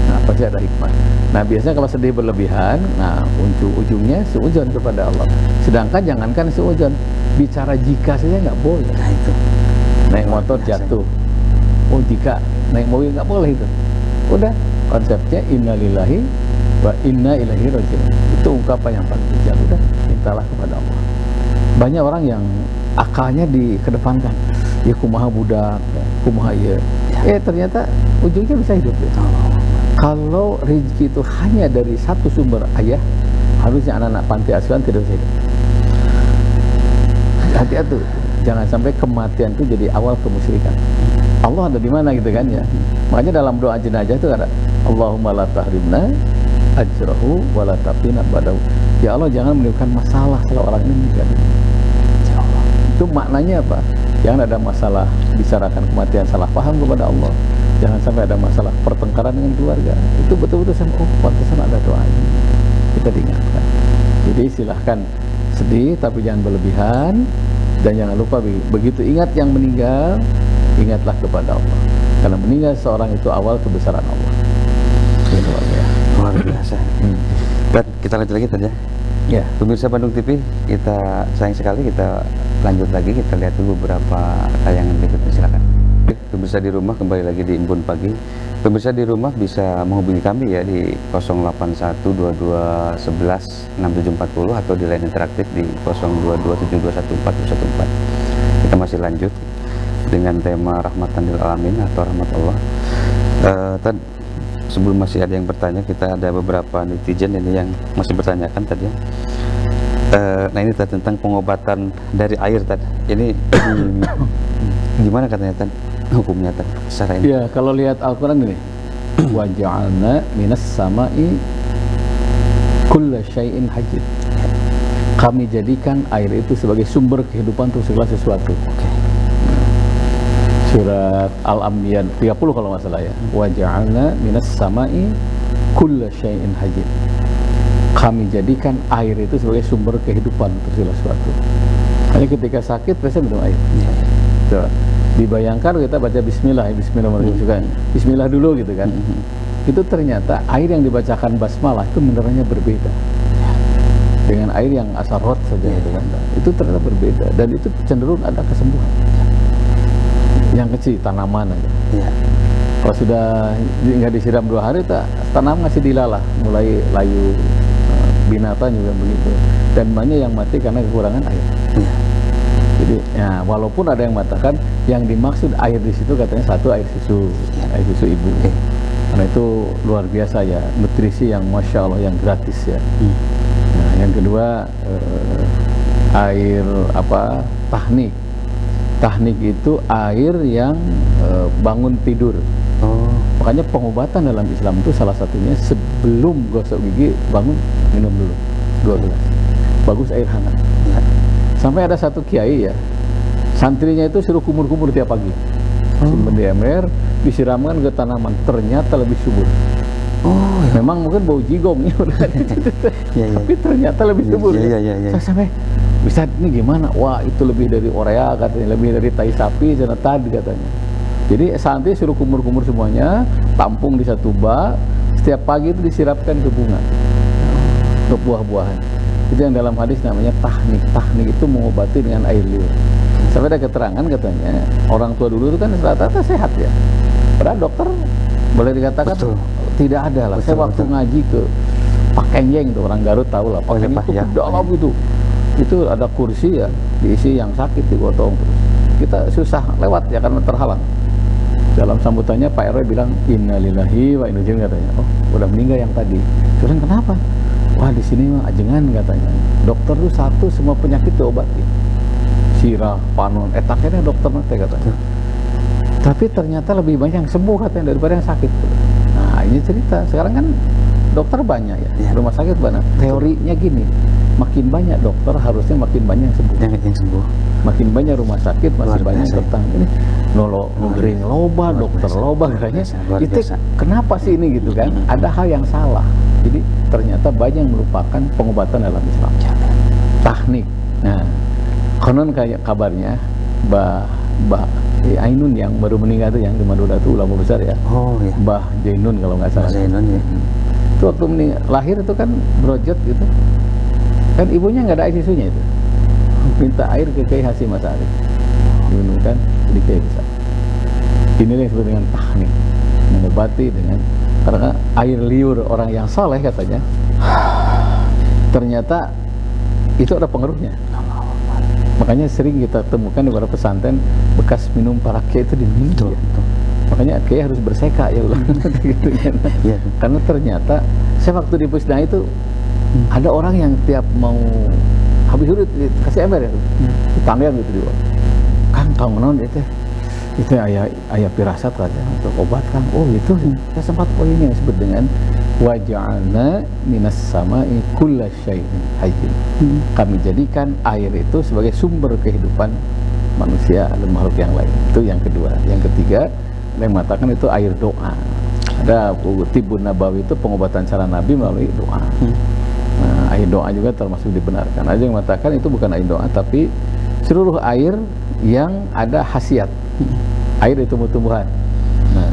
Nah, pasti ada hikmah. Nah, biasanya kalau sedih berlebihan, nah ujungnya suudzon kepada Allah. Sedangkan jangankan suudzon, bicara jika saja nggak boleh. Nah, itu. Naik motor jatuh. Oh, jika naik mobil nggak boleh itu. Udah, konsepnya innalillahi wa inna ilaihi raji'un. Itu ungkapan yang paling bijak. Udah, mintalah kepada Allah. Banyak orang yang akalnya dikedepankan, ya kumaha budak, kumaha ya. Ternyata ujungnya bisa hidup ya. Kalau rezeki itu hanya dari satu sumber ayah, harusnya anak-anak panti asuhan tidak bisa hidup. Hati-hati, jangan sampai kematian itu jadi awal kemusyrikan. Allah ada di mana gitu kan ya. Makanya dalam doa jenazah itu ada Allahumma la tahrimna ajrahu wa la tafina badahu. Ya Allah, jangan menimbulkan masalah setelah orang ini meninggal. Ya Allah. Itu maknanya apa? Jangan ada masalah bicarakan kematian, salah paham kepada Allah. Jangan sampai ada masalah pertengkaran dengan keluarga. Itu betul-betul sampai pantesan ada doa ini. Kita diingatkan. Jadi silahkan sedih tapi jangan berlebihan, dan jangan lupa begitu ingat yang meninggal, ingatlah kepada Allah. Karena meninggal seorang itu awal kebesaran Allah. Ini luar biasa. Dan kita lanjut lagi tadi ya. Ya, pemirsa Bandung TV, kita sayang sekali, kita lanjut lagi, kita lihat dulu beberapa tayangan berikutnya, silakan. Pemirsa di rumah, kembali lagi di Embun Pagi. Pemirsa di rumah bisa menghubungi kami ya di 08122116740 atau di line interaktif di 0227214114. Kita masih lanjut dengan tema rahmatan lil alamin atau rahmat Allah. Sebelum masih ada yang bertanya, kita ada beberapa netizen ini yang masih bertanyakan tadi ya. Nah ini tentang pengobatan dari air tadi. Ini gimana katanya Tan? Hukumnya Tan secara ini? Ya, kalau lihat Al-Quran ini, wa ja'alna minas sama'i kulla syai'in hajid. Kami jadikan air itu sebagai sumber kehidupan untuk segala sesuatu. Surat Al-Anbiya 30 kalau nggak salah ya. Wa ja'alna minas sama'i kulla syai'in hajid. Kami jadikan air itu sebagai sumber kehidupan untuk segala sesuatu. Hanya ketika sakit biasanya minum air. Coba dibayangkan kita baca bismillah, bismillahirrahmanirrahim. Bismillah dulu gitu kan. Itu ternyata air yang dibacakan basmalah itu mineralnya berbeda dengan air yang asarot saja gitu kan. Itu ternyata berbeda dan itu cenderung ada kesembuhan. Yang kecil tanaman aja. Kalau sudah nggak disiram 2 hari, tanam ngasih dilalah, mulai layu, binatang juga begitu, dan banyak yang mati karena kekurangan air. Jadi ya, walaupun ada yang mengatakan yang dimaksud air di situ katanya satu air susu, air susu ibu. Karena itu luar biasa ya, nutrisi yang masya Allah, yang gratis ya. Nah, yang kedua air apa, tahnik. Tahnik itu air yang bangun tidur. Makanya pengobatan dalam Islam itu salah satunya sebelum gosok gigi bangun minum dulu 2 gelas. Bagus air hangat. Sampai ada satu kiai ya, santrinya itu suruh kumur-kumur tiap pagi. Simpen di ember, disiramkan ke tanaman, ternyata lebih subur. Memang mungkin bau jigong ya, tapi ternyata lebih subur. Saya sampai bisa ini gimana? Wah, itu lebih dari urea katanya, lebih dari tai sapi dan tadi katanya. Jadi santri suruh kumur-kumur semuanya, tampung di satu bak, setiap pagi itu disiramkan ke bunga, ke buah-buahan. Itu yang dalam hadis namanya tahnik. Tahnik itu mengobati dengan air liur. Sampai ada keterangan katanya orang tua dulu itu kan rata-rata sehat ya. Padahal dokter boleh dikatakan tidak ada lah. Saya waktu ngaji ke Pak Kenjeng tuh, orang Garut tahu lah. Pak Kenjeng itu ke dalam itu ada kursi ya, diisi yang sakit digotong terus. Kita susah lewat ya karena terhalang. Dalam sambutannya Pak RW bilang innalillahi wa inna ilaihi katanya. Oh, udah meninggal yang tadi. Terus kenapa? Wah, di sini mah ajengan katanya. Dokter tuh satu semua penyakit diobati. Sirah, panon, etaknya dokter nanti katanya. Tapi ternyata lebih banyak yang sembuh katanya daripada yang sakit. Nah, ini cerita. Sekarang kan dokter banyak ya, rumah sakit banyak. Teorinya gini, makin banyak dokter harusnya makin banyak yang sembuh. Yang sembuh. Makin banyak rumah sakit, masih banyak tentang ini. Nugering loba, dokter loba katanya. Itu kenapa sih ini gitu kan? Ada hal yang salah. Jadi ternyata banyak yang merupakan pengobatan dalam Islam. Tahnik. Nah, konon kayak kabarnya Mbah Ainun yang baru meninggal itu, yang di Madura itu ulama besar ya. Mbah Jainun kalau nggak salah. Jainun ya. Itu waktu lahir itu kan brojot gitu. Kan ibunya nggak ada air susunya itu. Minta air ke Kiai Hasyim Asy'ari. Diminumkan di Kiai besar. Inilah yang disebut dengan tahnik. Mengobati dengan, karena air liur orang yang saleh katanya ternyata itu ada pengaruhnya. Makanya sering kita temukan di beberapa pesantren bekas minum para kiai itu diminum ya. Makanya kiai harus berseka ya ulang gitu kan. Karena ternyata saya waktu di Pusdai itu ada orang yang tiap mau habis urut kasih ember ya, ditanggal gitu dia. Kang, kau menon itu ayah pirasat aja untuk obat Kang. Oh gitu. Saya sempat ini yang disebut dengan waja'alna minas sama'i kulla syai'in hayyin. Kami jadikan air itu sebagai sumber kehidupan manusia dan makhluk yang lain. Itu yang kedua. Yang ketiga, yang mengatakan itu air doa. Ada Tibun Nabawi, itu pengobatan cara Nabi melalui doa. Nah, air doa juga termasuk dibenarkan. Ada yang mengatakan itu bukan air doa, tapi seluruh air yang ada khasiat. Air itu tumbuh-tumbuhan. Nah,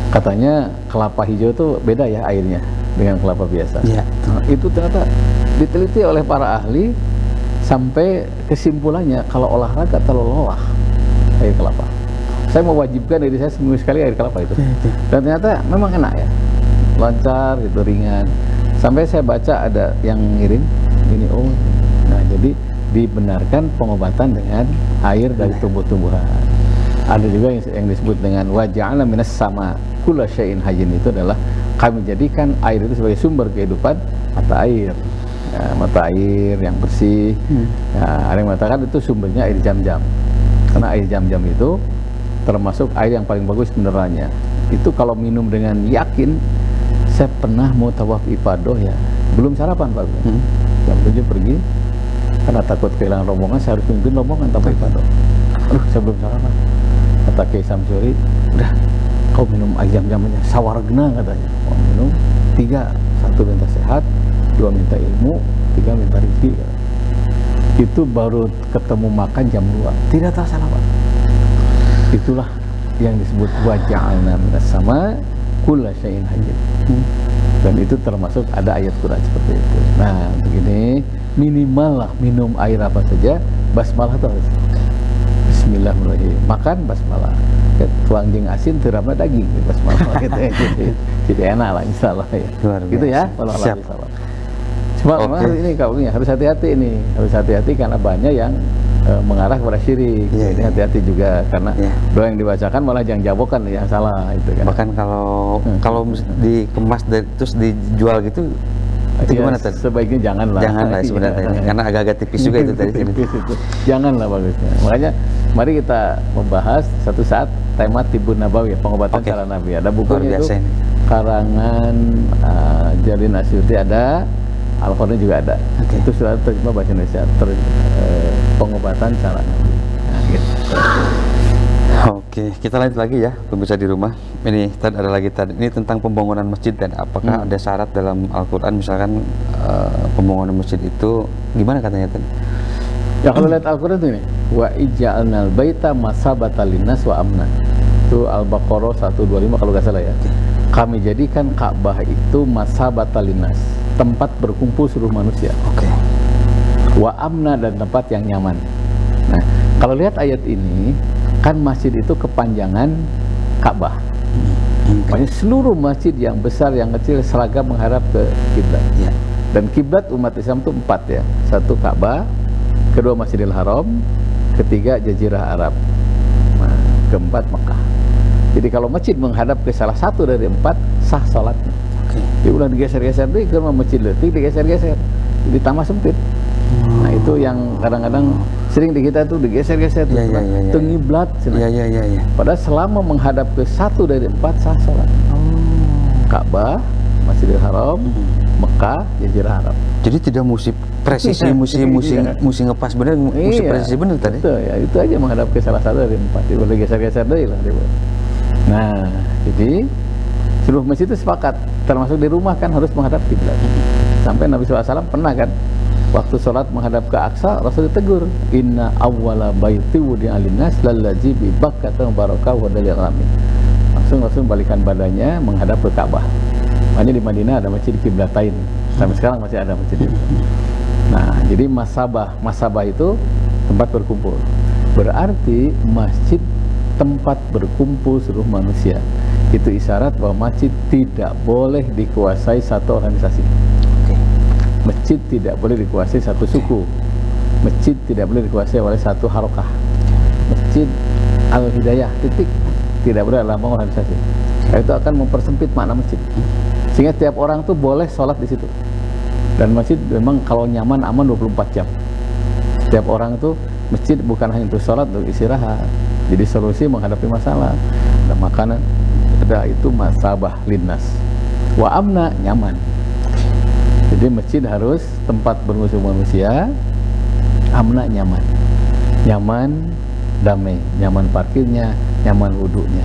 katanya kelapa hijau itu beda ya airnya dengan kelapa biasa. Nah, itu ternyata diteliti oleh para ahli sampai kesimpulannya kalau olahraga terlalu lelah air kelapa. Saya mewajibkan diri saya seminggu sekali air kelapa itu. Dan ternyata memang enak ya, lancar gitu, ringan. Sampai saya baca ada yang ngirim ini, oh, nah jadi dibenarkan pengobatan dengan air dari tumbuh-tumbuhan. Ada juga yang disebut dengan waja'alna minas sama kulla syai'in hayyin, itu adalah kami jadikan air itu sebagai sumber kehidupan mata air. mata air yang bersih. Ada yang mengatakan itu sumbernya air Zam-Zam, karena air Zam-Zam itu termasuk air yang paling bagus mineralnya. Itu kalau minum dengan yakin. Saya pernah mau tawaf ifadah ya, belum sarapan Pak. Jam 7 pergi, karena takut kehilangan rombongan, saya harus memimpin rombongan tawaf ifadah. Aduh, saya belum sarapan. Kata Kiai Samsuri, udah kau minum air Zam-Zamnya, sawargna katanya. Mau minum 3, 1 minta sehat, 2 minta ilmu, 3 minta rezeki. Itu baru ketemu makan jam 2, tidak terasa lama. Itulah yang disebut waja'alna minas sama kulla syai'in hayy. Dan itu termasuk ada ayat Quran seperti itu. Nah, begini, minimal lah minum air apa saja, basmalah itu harus. Bismillahirrahmanirrahim. Makan basmalah. Tuang jeung asin teramna daging basmalah gitu ya. Jadi enak lah insyaallah ya. Gitu ya. Siap. Cuma ini kau harus hati-hati ini. Harus hati-hati karena banyak yang mengarah kepada syirik. Jadi hati-hati juga karena doa yang dibacakan malah yang jabokan yang salah itu kan. Bahkan kalau dikemas terus dijual gitu itu gimana tadi? Sebaiknya janganlah. Janganlah sebenarnya karena agak-agak tipis juga itu tadi. Tipis itu. Janganlah bagusnya. Makanya mari kita membahas satu saat tema Tibbun Nabawi, pengobatan cara Nabi. Ada bukunya itu karangan Jalil Asyuti ada, Al-Qur'an juga ada. Itu sudah terjemah bahasa Indonesia, pengobatan cara Nabi. Nah, gitu. Oke, kita lanjut lagi ya, pemirsa di rumah. Ini tadi ada lagi tadi ini tentang pembangunan masjid dan apakah ada syarat dalam Al-Qur'an misalkan pembangunan masjid itu gimana katanya tadi? Ya kalau lihat Al-Qur'an itu ini, wa ija'alnal baita masabatan linnas wa amna. Itu Al-Baqarah 125 kalau nggak salah ya. Kami jadikan Ka'bah itu masabatan linnas, tempat berkumpul seluruh manusia. Wa amna, dan tempat yang nyaman. Nah, kalau lihat ayat ini kan masjid itu kepanjangan Ka'bah. Makanya seluruh masjid yang besar yang kecil seragam menghadap ke kiblat. Dan kiblat umat Islam itu 4 ya. 1 Ka'bah, kedua Masjidil Haram, ketiga Jazirah Arab, nah, keempat Mekah. Jadi kalau masjid menghadap ke salah satu dari 4 sah sholatnya. Dia ulang digeser-geser deh ke masjid letik, digeser-geser, jadi tambah sempit. Nah itu yang kadang-kadang sering di kita tuh digeser-geser tuh, ngiblat. Padahal selama menghadap ke satu dari 4 sah sholat. Ka'bah, Masjidil Haram, Mekah, Jazirah Arab. Jadi tidak mesti presisi, mesti ngepas bener, mesti presisi bener tadi. Betul, ya itu aja menghadap ke salah satu dari 4. Dia boleh geser-geser deh lah. Nah, jadi seluruh masjid itu sepakat, termasuk di rumah kan harus menghadap kiblat. Sampai Nabi SAW pernah kan waktu sholat menghadap ke Aqsa, Rasul ditegur, inna awwala baiti wudi'a linnas lallazi bi Bakkata mubarakah wa dalil alamin. Langsung balikan badannya menghadap ke Ka'bah. Makanya di Madinah ada masjid Qiblatain. Sampai sekarang masih ada masjid itu. Nah, jadi masabah itu tempat berkumpul. Berarti masjid tempat berkumpul seluruh manusia. Itu isyarat bahwa masjid tidak boleh dikuasai satu organisasi. Masjid tidak boleh dikuasai satu suku. Masjid tidak boleh dikuasai oleh satu harokah. Masjid Al-Hidayah titik tidak boleh lambang organisasi. Itu akan mempersempit makna masjid. Sehingga tiap orang tuh boleh sholat di situ. Dan masjid memang kalau nyaman aman 24 jam. Tiap orang tuh masjid bukan hanya untuk sholat, untuk istirahat. Jadi solusi menghadapi masalah. Ada makanan, ada itu masabah linnas. Wa amna, nyaman. Jadi masjid harus tempat bermusuh manusia, amna nyaman. Nyaman, damai, nyaman parkirnya, nyaman wudhunya,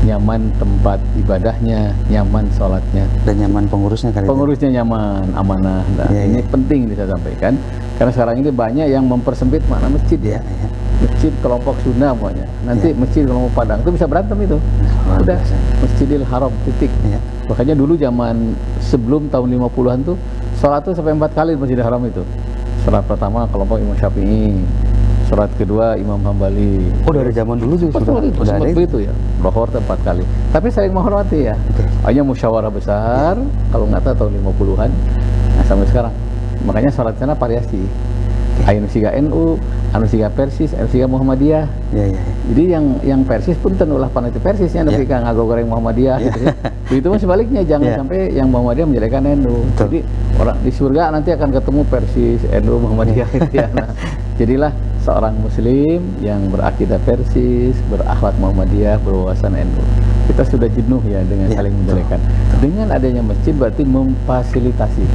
nyaman tempat ibadahnya, nyaman sholatnya, dan nyaman pengurusnya kali. Pengurusnya nyaman, amanah. Nah, ini penting saya sampaikan karena sekarang ini banyak yang mempersempit makna masjid. Masjid kelompok Sunda pokoknya. Nanti masjid kelompok Padang itu bisa berantem itu. Udah Masjidil Haram titik. Makanya dulu zaman sebelum tahun 50-an tuh sholat tuh sampai 4 kali di Masjidil Haram itu. Sholat pertama kelompok Imam Syafi'i, sholat kedua Imam Hambali. Oh, dari zaman dulu juga sudah ada itu ya. Lohor 4 kali. Tapi saling menghormati ya. Hanya musyawarah besar kalau nggak tahu tahun 50-an. Nah, sampai sekarang. Makanya sholat sana variasi. Ainu siga NU, anu siga Persis, anu siga Muhammadiyah. Jadi yang Persis pun tenulah panitia Persisnya tapi kan ngago goreng Muhammadiyah gitu ya. Begitu mah sebaliknya, jangan sampai yang Muhammadiyah menjadikan NU. Jadi orang di surga nanti akan ketemu Persis, NU, Muhammadiyah gitu ya. Nah, jadilah seorang muslim yang berakidah Persis, berakhlak Muhammadiyah, berwawasan NU. Kita sudah jenuh ya dengan saling menjelekan. Dengan adanya masjid berarti memfasilitasi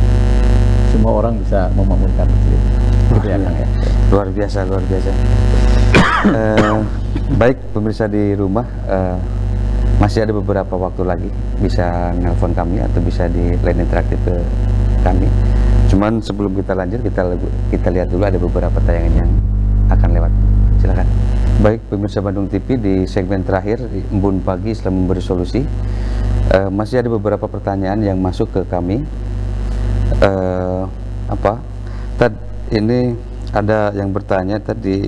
semua orang bisa memakmurkan masjid. Gitu ya, Kang, ya. Luar biasa, luar biasa. Baik pemirsa di rumah, masih ada beberapa waktu lagi bisa nelpon kami atau bisa di line interaktif ke kami. Cuman sebelum kita lanjut, kita lihat dulu ada beberapa tayangan yang akan lewat. Silakan. Baik pemirsa Bandung TV, di segmen terakhir di Embun Pagi Islam Memberi Solusi, masih ada beberapa pertanyaan yang masuk ke kami. Ini ada yang bertanya tadi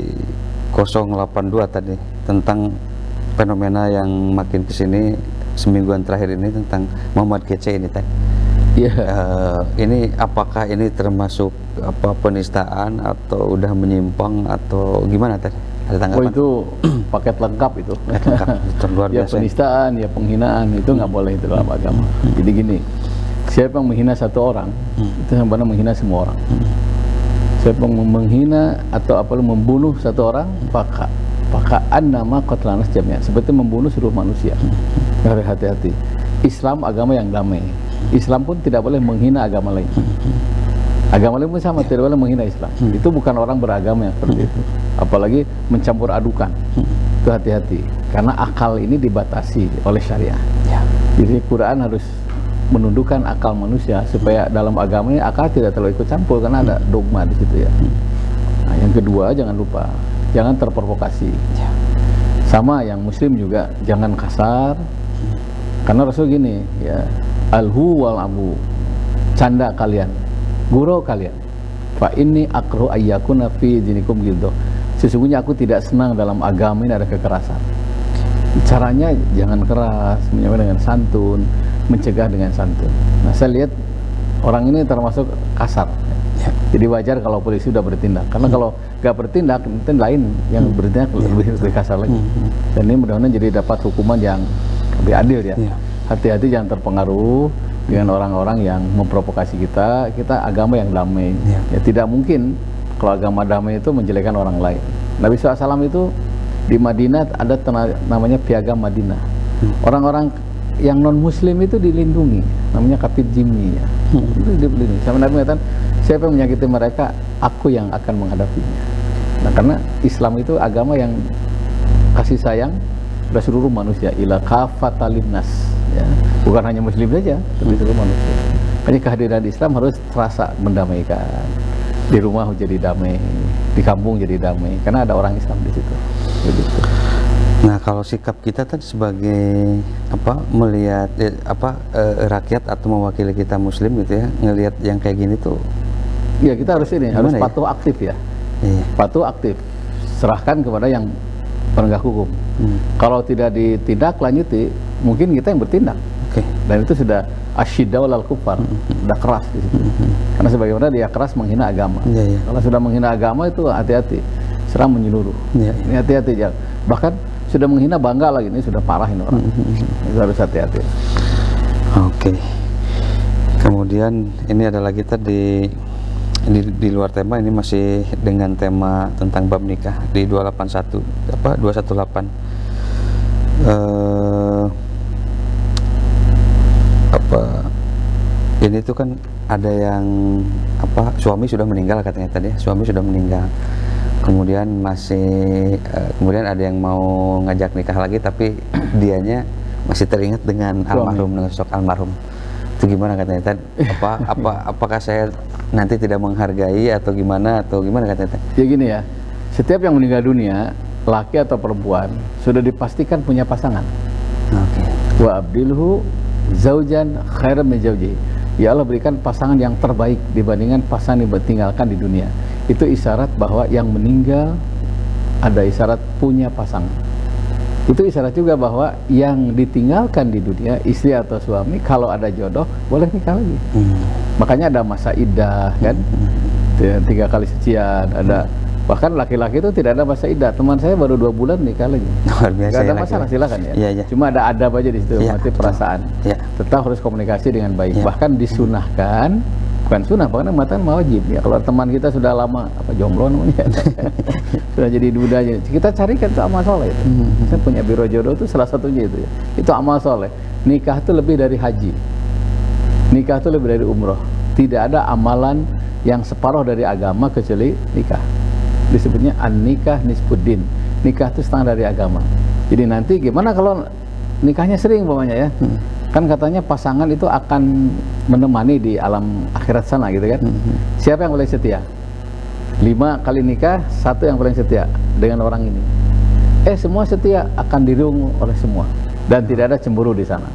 082 tadi tentang fenomena yang makin kesini semingguan terakhir ini tentang Muhammad Kece ini tadi. Ini apakah ini termasuk penistaan atau udah menyimpang atau gimana tadi? Ada tanggapan? Itu paket lengkap itu. Luar biasa. Ya penistaan, ya penghinaan, itu nggak boleh itu dalam agama. Jadi gini, siapa yang menghina satu orang, itu sebenarnya menghina semua orang. Siapa yang menghina atau membunuh satu orang, pakaan nama qatlanas jamnya, seperti membunuh seluruh manusia. Harus hati-hati. Islam agama yang damai. Islam pun tidak boleh menghina agama lain. Agama lain pun sama, tidak boleh menghina Islam. Itu bukan orang beragama yang seperti itu. Apalagi mencampur adukan. Itu hati-hati. Karena akal ini dibatasi oleh syariah. Jadi Quran harus menundukkan akal manusia supaya dalam agama ini akal tidak terlalu ikut campur karena ada dogma di situ ya. Nah, yang kedua, jangan lupa jangan terprovokasi. Sama yang muslim juga jangan kasar. Karena Rasul gini ya, alhu wal abu, canda kalian, gurau kalian. Fa inni akru ayyakuna fi dinikum gitu. Sesungguhnya aku tidak senang dalam agama ini ada kekerasan. Caranya jangan keras, menyampaikan dengan santun, mencegah dengan santun. Nah, saya lihat orang ini termasuk kasar. Jadi wajar kalau polisi sudah bertindak. Karena kalau nggak bertindak, mungkin lain yang bertindak lebih kasar lagi. Dan ini mudah-mudahan jadi dapat hukuman yang lebih adil ya. Hati-hati jangan terpengaruh dengan orang-orang yang memprovokasi kita. Kita agama yang damai. Ya tidak mungkin kalau agama damai itu menjelekkan orang lain. Nabi SAW itu di Madinah ada namanya piagam Madinah. Orang-orang yang non muslim itu dilindungi, namanya kapit jimmy ya. Itu dilindungi. Sama Nabi mengatakan, siapa yang menyakiti mereka, aku yang akan menghadapinya. Nah, karena Islam itu agama yang kasih sayang pada seluruh manusia, ila kafatalin nas ya. Bukan hanya muslim saja, tapi seluruh manusia. Makanya kehadiran Islam harus terasa mendamaikan. Di rumah jadi damai, di kampung jadi damai, karena ada orang Islam di situ. Begitu. Nah, kalau sikap kita tadi sebagai melihat rakyat atau mewakili kita muslim gitu ya, ngelihat yang kayak gini tuh ya kita harus harus patuh aktif ya. Patuh aktif, serahkan kepada yang penegak hukum. Kalau tidak ditindaklanjuti, mungkin kita yang bertindak. Dan itu sudah asyiddaul al kufar, sudah keras di situ. Karena sebagaimana dia keras menghina agama. Kalau sudah menghina agama itu hati-hati, serang menyeluruh. Ini hati-hati ya. Bahkan sudah menghina bangga lagi, ini sudah parah ini orang. Itu harus hati-hati. Kemudian ini ada lagi tadi di luar tema, ini masih dengan tema tentang bab nikah di 218 ini tuh kan ada yang suami sudah meninggal katanya tadi, suami sudah meninggal. Kemudian kemudian ada yang mau ngajak nikah lagi tapi dianya masih teringat dengan almarhum, dengan sosok almarhum. Itu gimana katanya tadi? Apakah saya nanti tidak menghargai atau gimana katanya tadi? Ya gini ya, setiap yang meninggal dunia, laki atau perempuan, sudah dipastikan punya pasangan. Wa abdilhu zaujan khairan min zaujihi. Ya Allah, berikan pasangan yang terbaik dibandingkan pasangan yang ditinggalkan di dunia. Itu isyarat bahwa yang meninggal ada isyarat punya pasangan. Itu isyarat juga bahwa yang ditinggalkan di dunia, istri atau suami, kalau ada jodoh boleh nikah lagi. Makanya ada masa iddah kan, 3 kali sucian, ada Bahkan laki-laki itu tidak ada masa iddah. Teman saya baru 2 bulan nikah lagi. Luar biasa. Gak ada ya, masalah, silakan ya. Iya, iya. Cuma ada adab aja di situ, Iya, mati perasaan. Iya. Tetap harus komunikasi dengan baik. Iya. Bahkan disunahkan, bukan sunnah, bahkan mengatakan wajib ya. Kalau teman kita sudah lama apa jomblo namanya, sudah jadi duda aja, kita carikan itu amal soleh. Saya punya biro jodoh itu salah satunya itu ya. Itu amal soleh. Nikah itu lebih dari haji. Nikah itu lebih dari umroh. Tidak ada amalan yang separuh dari agama kecuali nikah. Disebutnya an-nikah nisfuddin. Nikah itu setengah dari agama. Jadi nanti gimana kalau nikahnya sering umpamanya ya? Kan katanya pasangan itu akan menemani di alam akhirat sana gitu kan. Siapa yang paling setia? 5 kali nikah, 1 yang paling setia dengan orang ini. Semua setia akan dirung oleh semua dan tidak ada cemburu di sana.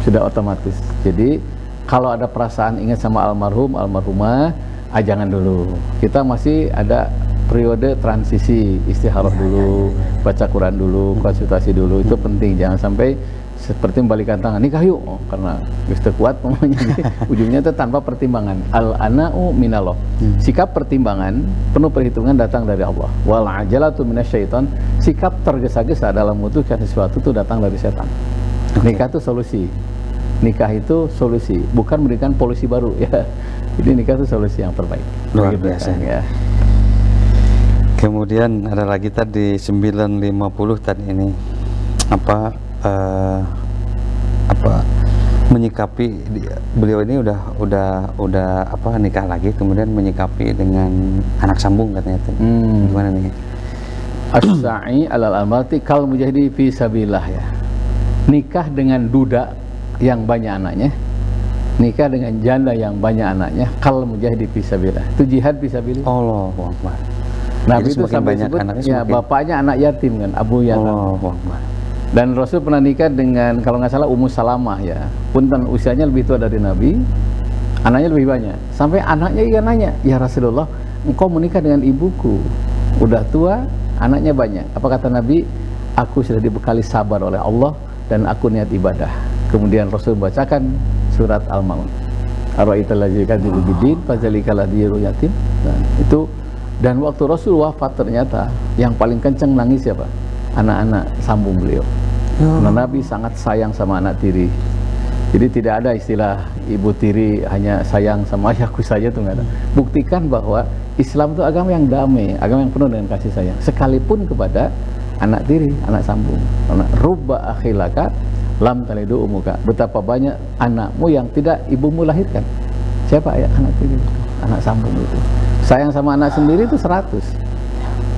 Sudah otomatis. Jadi kalau ada perasaan ingat sama almarhum, almarhumah, jangan dulu. Kita masih ada periode transisi, istikharah dulu, baca Quran dulu, konsultasi dulu, itu penting. Jangan sampai seperti membalikan tangan, nikah yuk, karena sudah kuat namanya. Ujungnya itu tanpa pertimbangan. Al-ana'u minallah. Sikap pertimbangan, penuh perhitungan datang dari Allah. Wal ajalatu minasyaiton. Sikap tergesa-gesa dalam memutuskan sesuatu itu datang dari setan. Nikah itu solusi. Nikah itu solusi, bukan memberikan polusi baru ya. Jadi nikah itu solusi yang terbaik. Luar biasa ya. Kemudian ada lagi tadi 950 tadi ini apa menyikapi beliau ini udah apa nikah lagi, kemudian menyikapi dengan anak sambung katanya tadi. Gimana nih? As-sa'i alal amati kal mujahidi fi sabilillah ya. Nikah dengan duda yang banyak anaknya, nikah dengan janda yang banyak anaknya, kal mujahidi fi sabilillah. Itu jihad fi sabilillah. Allahu Akbar. Nabi itu sampai banyak sebut anaknya, ya bapaknya anak yatim kan, Abu Yatim. Allahu Akbar. Dan Rasul pernah nikah dengan kalau nggak salah Ummu Salamah ya. Punten usianya lebih tua dari Nabi, anaknya lebih banyak. Sampai anaknya ia nanya, "Ya Rasulullah, engkau menikah dengan ibuku, udah tua, anaknya banyak." Apa kata Nabi? "Aku sudah dibekali sabar oleh Allah dan aku niat ibadah." Kemudian Rasul bacakan surat Al-Maun. Ara'aital ladzi yukadzibu biddin fadzalikal ladzi yatim. Nah, itu. Dan waktu Rasul wafat ternyata yang paling kenceng nangis siapa? Anak-anak sambung beliau. Karena Nabi sangat sayang sama anak tiri. Jadi tidak ada istilah ibu tiri hanya sayang sama ayahku saja, itu nggak ada. Buktikan bahwa Islam itu agama yang damai, agama yang penuh dengan kasih sayang. Sekalipun kepada anak tiri, anak sambung. Karena rubba akhilaka lam talidu umuka. Betapa banyak anakmu yang tidak ibumu lahirkan. Siapa ya? Anak tiri, anak sambung itu. Sayang sama anak sendiri itu 100.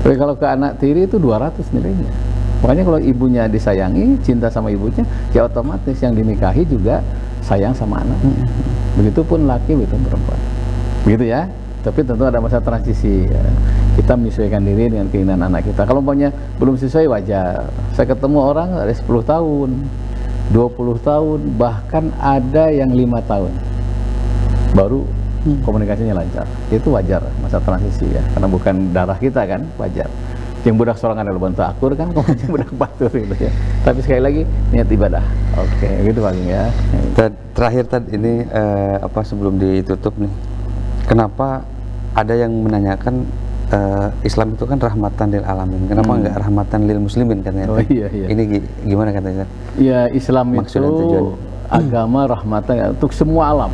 Tapi kalau ke anak tiri itu 200 nilainya. Makanya kalau ibunya disayangi, cinta sama ibunya, ya otomatis yang dinikahi juga sayang sama anaknya. Begitupun laki, begitu perempuan. Begitu ya. Tapi tentu ada masa transisi ya. Kita menyesuaikan diri dengan keinginan anak kita. Kalau umpamanya belum sesuai, wajar. Saya ketemu orang ada 10 tahun, 20 tahun, bahkan ada yang 5 tahun baru komunikasinya lancar. Itu wajar, masa transisi ya, karena bukan darah kita kan, wajar. Yang budak sorangan adalah bantu akur kan, komunikasi budak batur gitu ya. Tapi sekali lagi niat ibadah. Oke, gitu paling ya. Terakhir tadi ini apa sebelum ditutup nih, kenapa ada yang menanyakan Islam itu kan rahmatan lil alamin, kenapa enggak rahmatan lil muslimin katanya? Oh iya, iya. Ini gimana katanya? Ya, Islam Maksud itu agama rahmatan ya, untuk semua alam.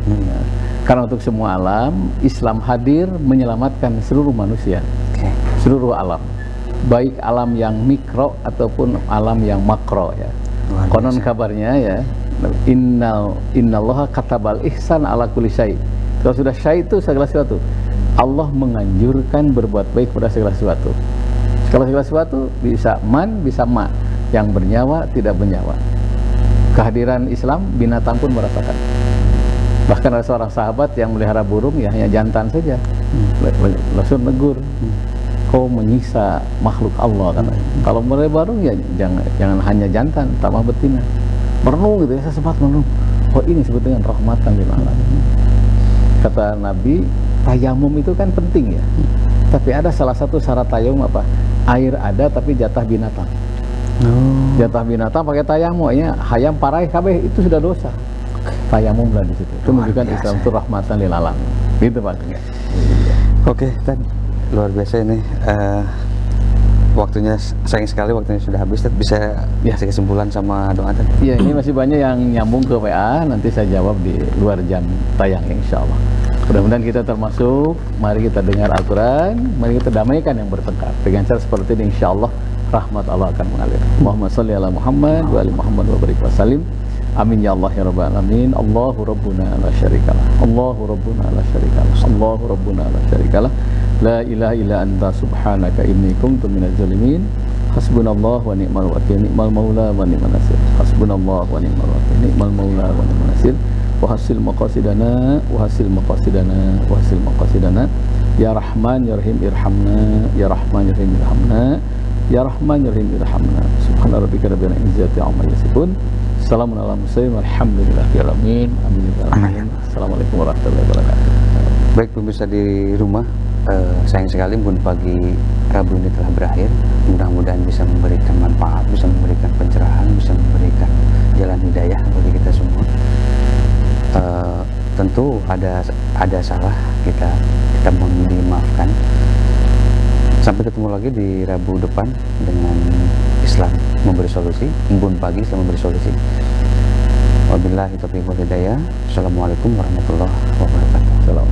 Ya. Karena untuk semua alam, Islam hadir menyelamatkan seluruh manusia, seluruh alam, baik alam yang mikro ataupun alam yang makro ya. Konon kabarnya ya, innallaha katabal ihsan ala kulli syai'. Kalau sudah syai' itu segala sesuatu, Allah menganjurkan berbuat baik pada segala sesuatu. Segala sesuatu bisa man, bisa ma, yang bernyawa tidak bernyawa. Kehadiran Islam, binatang pun merasakan. Bahkan ada seorang sahabat yang melihara burung ya hanya jantan saja. Rasul negur, kau menyiksa makhluk Allah katanya. Kalau melihara burung ya jangan hanya jantan, tambah betina. Merenung gitu ya, saya sempat merenung. Oh, ini disebut dengan rahmatan lil alamin. Kata Nabi, tayamum itu kan penting ya. Tapi ada salah satu syarat tayamum apa? Air ada tapi jatah binatang. Jatah binatang pakai tayamum ya, hayam parai kabeh itu sudah dosa. Tayamum lah di situ. Itu menunjukkan Islam itu rahmatan lil alamin. Gitu Pak. Oke, dan luar biasa ini. Waktunya sayang sekali, waktunya sudah habis. Bisa kasih kesimpulan sama doa tadi? Iya, ini masih banyak yang nyambung ke WA. Nanti saya jawab di luar jam tayang, insya Allah. Mudah-mudahan kita termasuk. Mari kita dengar Al-Quran, mari kita damaikan yang bertengkar. Dengan cara seperti ini, insya Allah rahmat Allah akan mengalir. Muhammad salli ala Muhammad wa ali Muhammad wa barik wa salim. Amin ya Allah ya rabbal alamin. Allahu rabbuna la syarikalah. Allahu rabbuna la syarikalah. Allahu rabbuna la syarikalah. La ilaha illa anta subhanaka inni kuntu minaz zalimin. Hasbunallah wa ni'mal wakil, ni'mal maula wa ni'mal nasir. Hasbunallah wa ni'mal wakil, ni'mal maula wa ni'mal nasir. Wa hasil maqasidana, wa hasil maqasidana, wa hasil maqasidana. Ya Rahman ya Rahim irhamna, ya Rahman ya Rahim irhamna, ya Rahman ya Rahim irhamna. Subhana rabbika rabbil izzati amma yasifun. Assalamualaikum warahmatullahi wabarakatuh. Alhamdulillahirabbil alamin. Amin ya rabbal alamin. Assalamualaikum warahmatullahi wabarakatuh. Baik pemirsa di rumah, sayang sekali Embun Pagi Rabu ini telah berakhir. Mudah-mudahan bisa memberikan manfaat, bisa memberikan pencerahan, bisa memberikan jalan hidayah bagi kita semua. Tentu ada salah, kita mohon dimaafkan. Sampai ketemu lagi di Rabu depan dengan Islam Memberi Solusi, Embun Pagi Islam Memberi Solusi. Wabillahi taufiq wal hidayah. Assalamualaikum warahmatullahi wabarakatuh. Salam.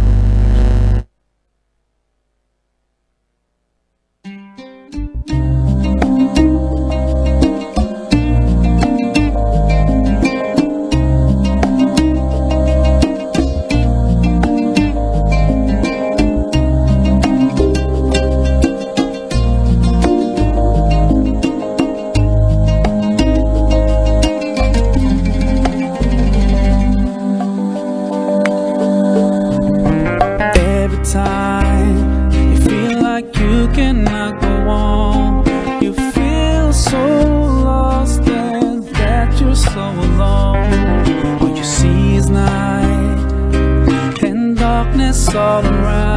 All around.